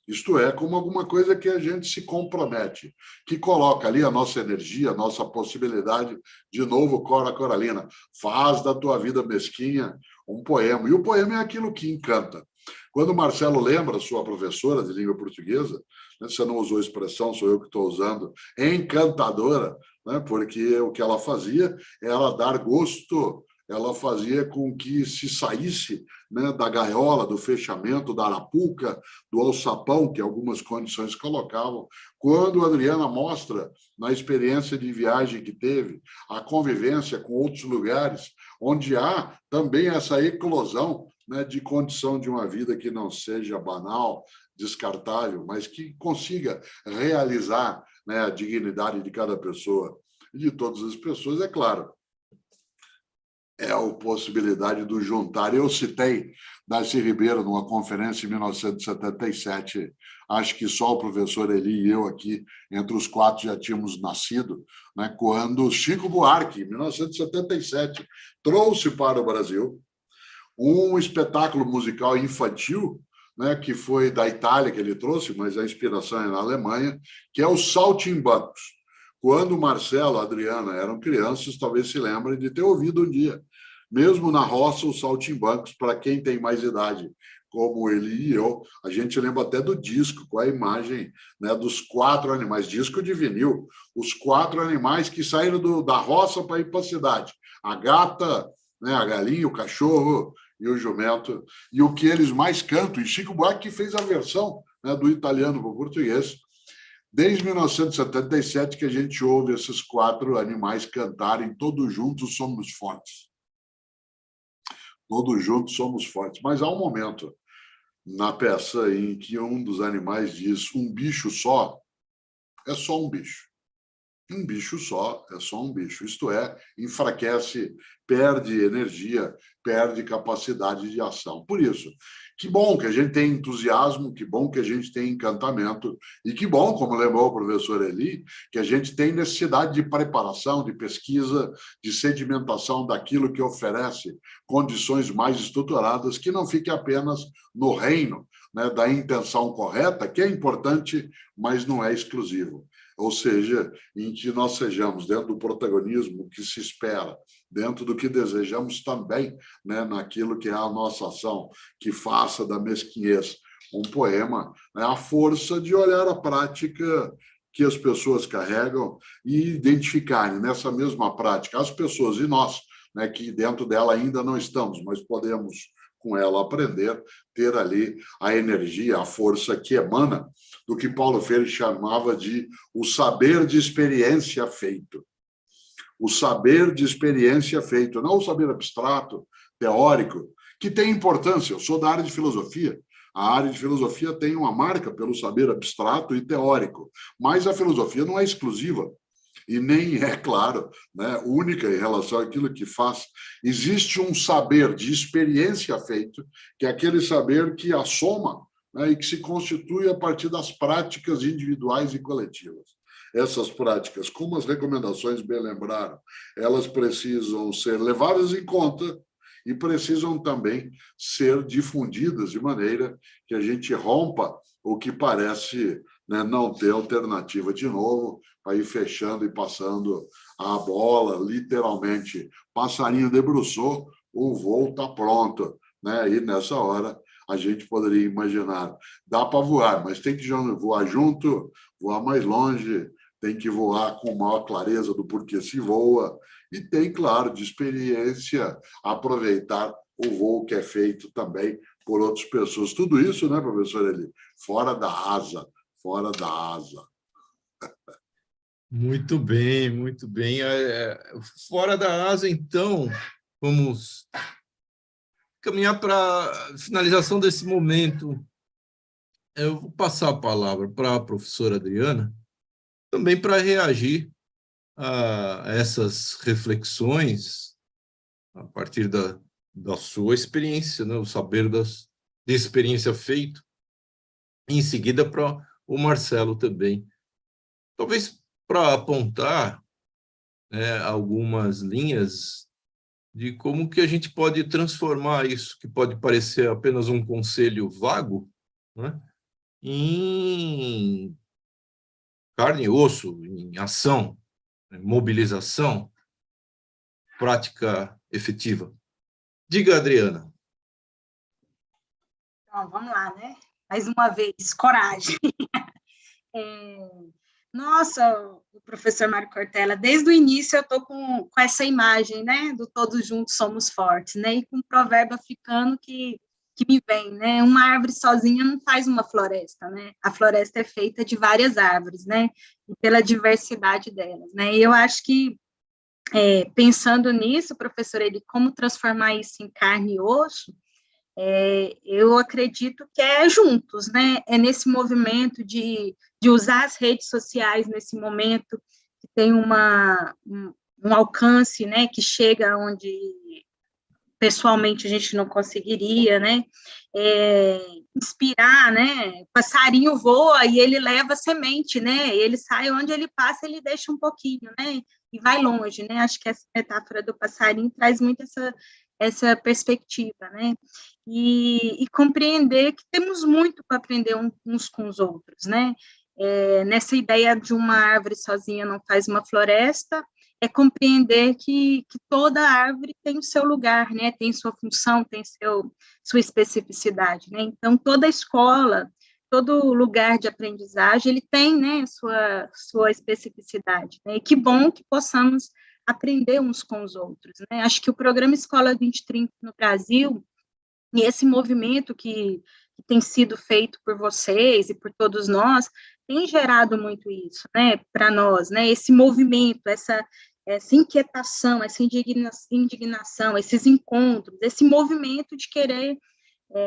B: Isto é, como alguma coisa que a gente se compromete, que coloca ali a nossa energia, a nossa possibilidade, de novo, Cora Coralina, faz da tua vida mesquinha um poema. E o poema é aquilo que encanta. Quando o Marcelo lembra, sua professora de língua portuguesa, né, você não usou a expressão, sou eu que estou usando, encantadora, né, porque o que ela fazia era dar gosto, ela fazia com que se saísse, né, da gaiola, do fechamento, da arapuca, do alçapão, que algumas condições colocavam. Quando a Adriana mostra, na experiência de viagem que teve, a convivência com outros lugares, onde há também essa eclosão, né, de condição de uma vida que não seja banal, descartável, mas que consiga realizar, né, a dignidade de cada pessoa e de todas as pessoas, é claro. É a possibilidade do juntar. Eu citei Darcy Ribeiro numa conferência em 1977, acho que só o professor Eli e eu aqui, entre os quatro, já tínhamos nascido, né, quando Chico Buarque, em 1977, trouxe para o Brasil um espetáculo musical infantil, né, que foi da Itália que ele trouxe, mas a inspiração é na Alemanha, que é o Saltimbancos. Quando Marcelo e Adriana eram crianças, talvez se lembrem de ter ouvido um dia, mesmo na roça, os Saltimbancos, para quem tem mais idade, como ele e eu, a gente lembra até do disco, com a imagem, né, dos 4 animais, disco de vinil, os 4 animais que saíram da roça para ir para a cidade. A gata, né, a galinha, o cachorro e o jumento, e o que eles mais cantam. E Chico Buarque fez a versão, né, do italiano para o português. Desde 1977 que a gente ouve esses 4 animais cantarem todos juntos somos fortes. Todos juntos somos fortes. Mas há um momento na peça em que um dos animais diz: um bicho só é só um bicho. Um bicho só é só um bicho. Isto é, enfraquece, perde energia, perde capacidade de ação. Por isso, que bom que a gente tem entusiasmo, que bom que a gente tem encantamento, e que bom, como lembrou o professor Eli, que a gente tem necessidade de preparação, de pesquisa, de sedimentação daquilo que oferece condições mais estruturadas, que não fique apenas no reino, né, da intenção correta, que é importante, mas não é exclusivo. Ou seja, em que nós sejamos, dentro do protagonismo que se espera, dentro do que desejamos também, né, naquilo que é a nossa ação, que faça da mesquinhez um poema, né, a força de olhar a prática que as pessoas carregam e identificarem nessa mesma prática as pessoas e nós, né, que dentro dela ainda não estamos, mas podemos com ela aprender, ter ali a energia, a força que emana do que Paulo Freire chamava de o saber de experiência feito. O saber de experiência feito, não o saber abstrato, teórico, que tem importância. Eu sou da área de filosofia. A área de filosofia tem uma marca pelo saber abstrato e teórico, mas a filosofia não é exclusiva. E nem é, claro, né, única em relação àquilo que faz. Existe um saber de experiência feito, que é aquele saber que assoma, né, e que se constitui a partir das práticas individuais e coletivas. Essas práticas, como as recomendações bem lembraram, elas precisam ser levadas em conta e precisam também ser difundidas de maneira que a gente rompa o que parece, né, não ter alternativa de novo, para ir fechando e passando a bola, literalmente. Passarinho debruçou, o voo está pronto, né? E nessa hora a gente poderia imaginar, dá para voar, mas tem que voar junto, voar mais longe, tem que voar com maior clareza do porquê se voa, e tem, claro, de experiência, aproveitar o voo que é feito também por outras pessoas. Tudo isso, né, professor Eli? Fora da asa, fora da asa.
A: Muito bem, muito bem. Fora da asa, então, vamos caminhar para a finalização desse momento. Eu vou passar a palavra para a professora Adriana, também para reagir a essas reflexões a partir da sua experiência, né? O saber de experiência feito, e em seguida para o Marcelo também. Talvez para apontar, né, algumas linhas de como que a gente pode transformar isso, que pode parecer apenas um conselho vago, né, em carne e osso, em ação, mobilização, prática efetiva. Diga, Adriana.
C: Então, vamos lá, né? Mais uma vez, coragem. Nossa, o professor Mário Cortella, desde o início eu estou com essa imagem, né, do todos juntos somos fortes, né, e com um provérbio africano que me vem, né, uma árvore sozinha não faz uma floresta, né, a floresta é feita de várias árvores, né, e pela diversidade delas, né, e eu acho que, pensando nisso, professor, ele como transformar isso em carne e osso, eu acredito que é juntos, né? É nesse movimento de usar as redes sociais nesse momento, que tem um alcance, né? Que chega onde pessoalmente a gente não conseguiria, né? Inspirar, né? O passarinho voa e ele leva semente, né? Ele sai onde ele passa, ele deixa um pouquinho, né? E vai longe, né? Acho que essa metáfora do passarinho traz muito essa perspectiva, né? E compreender que temos muito para aprender uns com os outros, né? Nessa ideia de uma árvore sozinha não faz uma floresta, é compreender que toda árvore tem o seu lugar, né? Tem sua função, tem sua especificidade, né? Então, toda escola, todo lugar de aprendizagem, ele tem, né, sua especificidade, né? E que bom que possamos aprender uns com os outros, né? Acho que o programa Escola 2030 no Brasil, e esse movimento que tem sido feito por vocês e por todos nós, tem gerado muito isso, né, para nós, né, esse movimento, essa inquietação, essa indignação, esses encontros, esse movimento de querer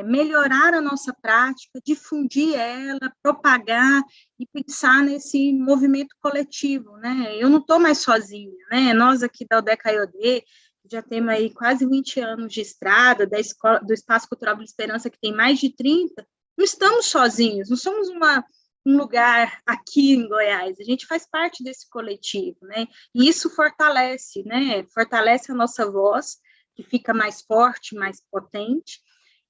C: melhorar a nossa prática, difundir ela, propagar e pensar nesse movimento coletivo, né? Eu não estou mais sozinha, né? Nós aqui da UDEC-AIOD já temos aí quase 20 anos de estrada, do Espaço Cultural de Esperança, que tem mais de 30, não estamos sozinhos, não somos um lugar aqui em Goiás, a gente faz parte desse coletivo, né? E isso fortalece, né? Fortalece a nossa voz, que fica mais forte, mais potente,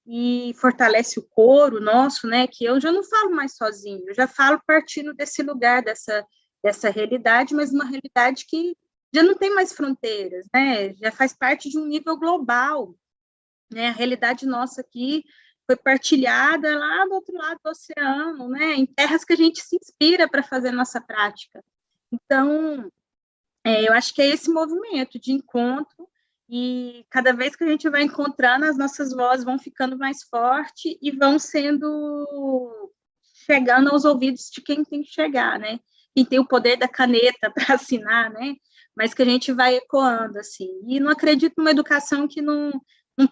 C: e fortalece o coro nosso, né, que eu já não falo mais sozinho, eu já falo partindo desse lugar, dessa realidade, mas uma realidade que já não tem mais fronteiras, né, já faz parte de um nível global, né, a realidade nossa aqui foi partilhada lá do outro lado do oceano, né, em terras que a gente se inspira para fazer nossa prática. Então, eu acho que é esse movimento de encontro, e cada vez que a gente vai encontrando, as nossas vozes vão ficando mais fortes e vão chegando aos ouvidos de quem tem que chegar, né? Quem tem o poder da caneta para assinar, né? Mas que a gente vai ecoando, assim. E não acredito numa educação que não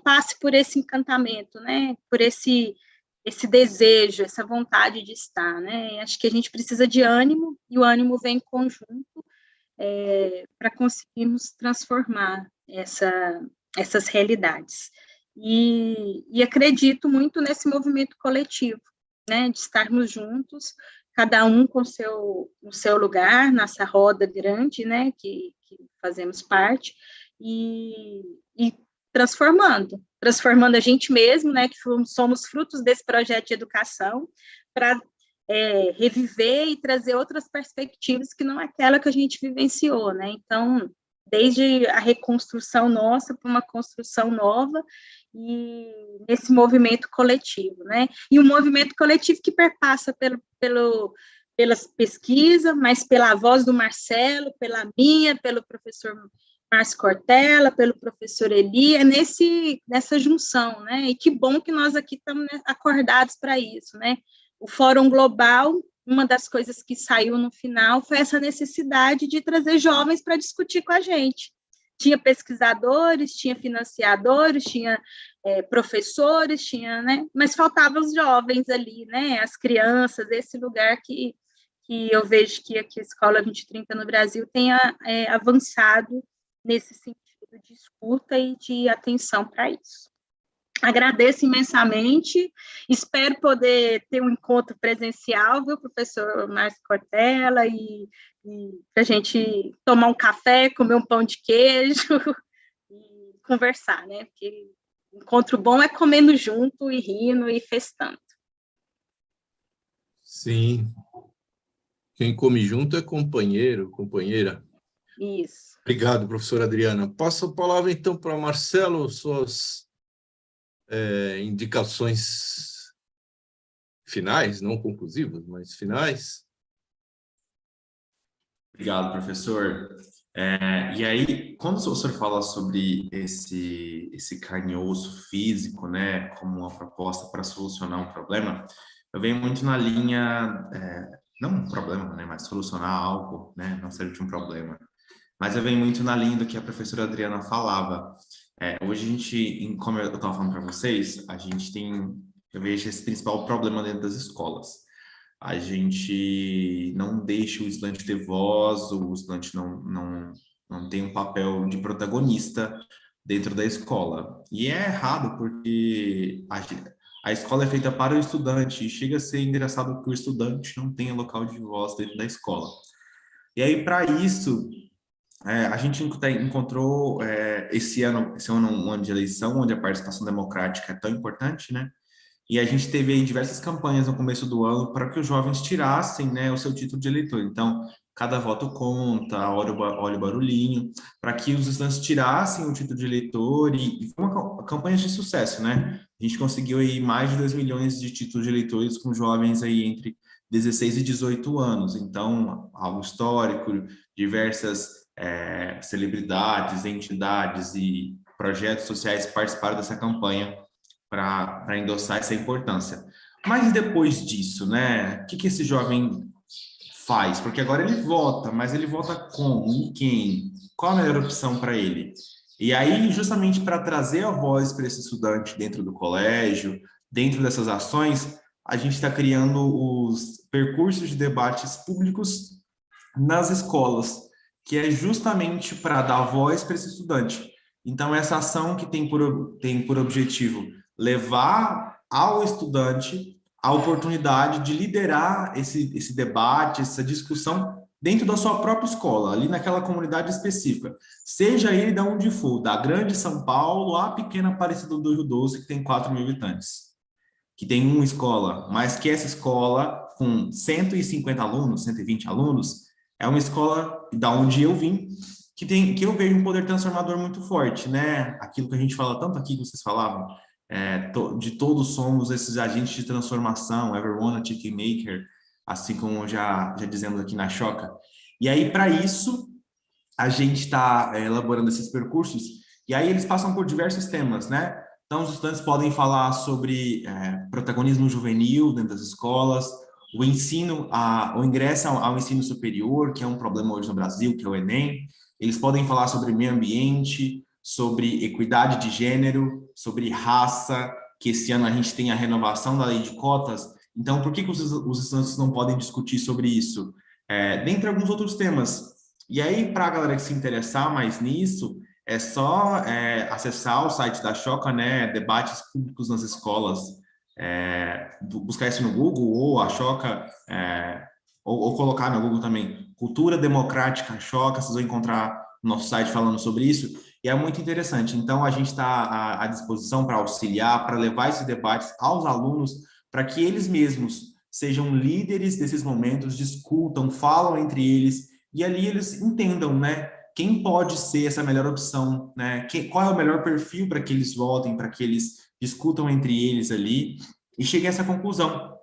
C: passe por esse encantamento, né? Por esse desejo, essa vontade de estar, né? Acho que a gente precisa de ânimo, e o ânimo vem em conjunto, para conseguirmos transformar essas realidades. E acredito muito nesse movimento coletivo, né, de estarmos juntos, cada um com o seu lugar, nessa roda grande, né, que fazemos parte, e transformando a gente mesmo, né, que somos frutos desse projeto de educação, para reviver e trazer outras perspectivas que não é aquela que a gente vivenciou, né? Então, desde a reconstrução nossa para uma construção nova, e nesse movimento coletivo, né? E um movimento coletivo que perpassa pelas pesquisas, mas pela voz do Marcelo, pela minha, pelo professor Márcio Cortella, pelo professor Eli, nessa junção, né? E que bom que nós aqui estamos acordados para isso, né? O Fórum Global, uma das coisas que saiu no final foi essa necessidade de trazer jovens para discutir com a gente. Tinha pesquisadores, tinha financiadores, tinha professores, tinha, né? Mas faltavam os jovens ali, né? As crianças, esse lugar que que eu vejo que aqui a Escola 2030 no Brasil tenha avançado nesse sentido de escuta e de atenção para isso. Agradeço imensamente, espero poder ter um encontro presencial, viu, professor Márcio Cortella, e para a gente tomar um café, comer um pão de queijo e conversar, né? Porque encontro bom é comendo junto e rindo e festando.
A: Sim. Quem come junto é companheiro, companheira.
C: Isso.
A: Obrigado, professora Adriana. Passo a palavra, então, para Marcelo, suas indicações finais, não conclusivas, mas finais.
D: Obrigado, professor. E aí, quando o professor fala sobre esse carne e osso físico, né, como uma proposta para solucionar um problema, eu venho muito na linha, não um problema, né, mas solucionar algo, né, não ser de um problema. Mas eu venho muito na linha do que a professora Adriana falava. Hoje a gente, como eu estava falando para vocês, eu vejo esse principal problema dentro das escolas. A gente não deixa o estudante ter voz, o estudante não tem um papel de protagonista dentro da escola. E é errado, porque a escola é feita para o estudante, e chega a ser engraçado que o estudante não tenha local de voz dentro da escola. E aí, para isso, a gente encontrou esse ano um ano de eleição, onde a participação democrática é tão importante, né? E a gente teve aí diversas campanhas no começo do ano para que os jovens tirassem, né, o seu título de eleitor. Então, cada voto conta, olha o barulhinho, para que os estudantes tirassem o título de eleitor, e foi uma campanha de sucesso, né? A gente conseguiu aí mais de 2 milhões de títulos de eleitores com jovens aí entre 16 e 18 anos. Então, algo histórico, diversas celebridades, entidades e projetos sociais participaram dessa campanha para endossar essa importância. Mas depois disso, né? O que esse jovem faz? Porque agora ele vota, mas ele vota como? Em quem? Qual a melhor opção para ele? E aí, justamente para trazer a voz para esse estudante dentro do colégio, dentro dessas ações, a gente está criando os percursos de debates públicos nas escolas, que é justamente para dar voz para esse estudante. Então, essa ação que tem por objetivo levar ao estudante a oportunidade de liderar esse debate, essa discussão dentro da sua própria escola, ali naquela comunidade específica, seja ele de onde for, da grande São Paulo à pequena Aparecida do Rio Doce, que tem 4 mil habitantes, que tem uma escola, mas que essa escola, com 150 alunos, 120 alunos, é uma escola da onde eu vim, que eu vejo um poder transformador muito forte, né? Aquilo que a gente fala tanto aqui, que vocês falavam, de todos somos esses agentes de transformação, everyone a chicken maker, assim como já dizemos aqui na Choca. E aí, para isso, a gente está elaborando esses percursos, e aí eles passam por diversos temas, né? Então, os estudantes podem falar sobre protagonismo juvenil dentro das escolas, o ingresso ao ensino superior, que é um problema hoje no Brasil, que é o Enem. Eles podem falar sobre meio ambiente, sobre equidade de gênero, sobre raça, que esse ano a gente tem a renovação da lei de cotas. Então, por que os estudantes não podem discutir sobre isso? Dentre alguns outros temas. E aí, para a galera que se interessar mais nisso, é só acessar o site da Choca, né? Debates públicos nas escolas. Buscar isso no Google, ou a Choca, ou colocar no Google também, Cultura Democrática Choca, vocês vão encontrar no nosso site falando sobre isso, e é muito interessante. Então, a gente está à disposição para auxiliar, para levar esses debates aos alunos, para que eles mesmos sejam líderes desses momentos, discutam, falam entre eles, e ali eles entendam, né, quem pode ser essa melhor opção, né, qual é o melhor perfil para que eles votem, para que eles discutam entre eles ali, e cheguem a essa conclusão.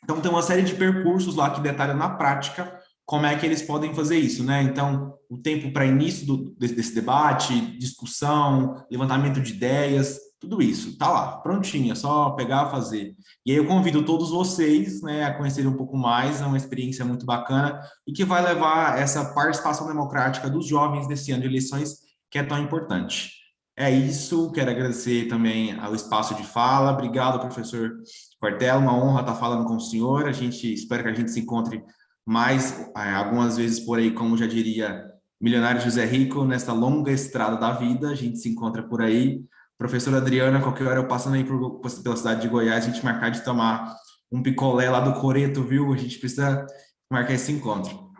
D: Então, tem uma série de percursos lá que detalham na prática como é que eles podem fazer isso, né? Então, o tempo para início desse debate, discussão, levantamento de ideias, tudo isso, tá lá, prontinho, é só pegar e fazer. E aí eu convido todos vocês, né, a conhecerem um pouco mais, é uma experiência muito bacana e que vai levar essa participação democrática dos jovens nesse ano de eleições, que é tão importante. É isso, quero agradecer também ao espaço de fala. Obrigado, professor Cortella, uma honra estar falando com o senhor. A gente espera que a gente se encontre mas algumas vezes por aí, como já diria milionário José Rico, nesta longa estrada da vida, a gente se encontra por aí. Professora Adriana, qualquer hora eu passando aí pela cidade de Goiás, a gente marcar de tomar um picolé lá do Coreto, viu? A gente precisa marcar esse encontro.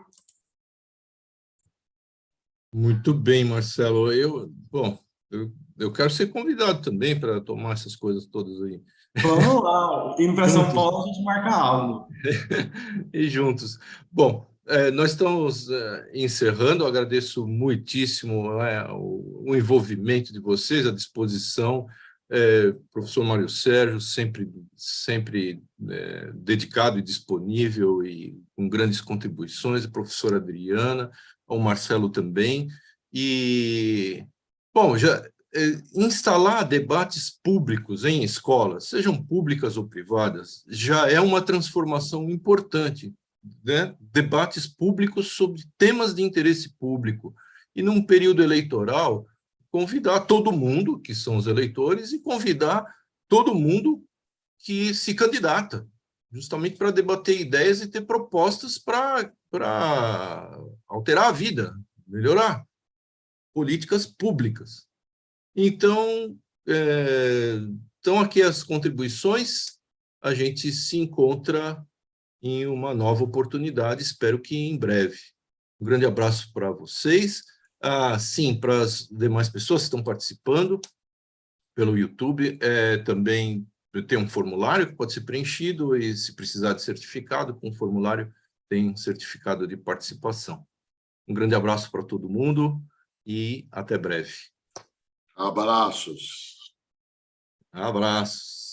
A: Muito bem, Marcelo. Eu quero ser convidado também para tomar essas coisas todas aí.
D: Vamos lá, indo para São
A: Juntos.
D: Paulo, a gente marca algo.
A: E juntos. Bom, nós estamos encerrando. Eu agradeço muitíssimo o envolvimento de vocês, a disposição. Professor Mário Sérgio, sempre dedicado e disponível e com grandes contribuições, a professora Adriana, ao Marcelo também. E, bom, instalar debates públicos em escolas, sejam públicas ou privadas, já é uma transformação importante, né? Debates públicos sobre temas de interesse público. E num período eleitoral, convidar todo mundo, que são os eleitores, e convidar todo mundo que se candidata, justamente para debater ideias e ter propostas para alterar a vida, melhorar políticas públicas. Então, estão aqui as contribuições, a gente se encontra em uma nova oportunidade, espero que em breve. Um grande abraço para vocês. Sim, para as demais pessoas que estão participando pelo YouTube, também tem um formulário que pode ser preenchido e, se precisar de certificado, com o formulário tem um certificado de participação. Um grande abraço para todo mundo e até breve.
B: Abraços.
A: Abraços.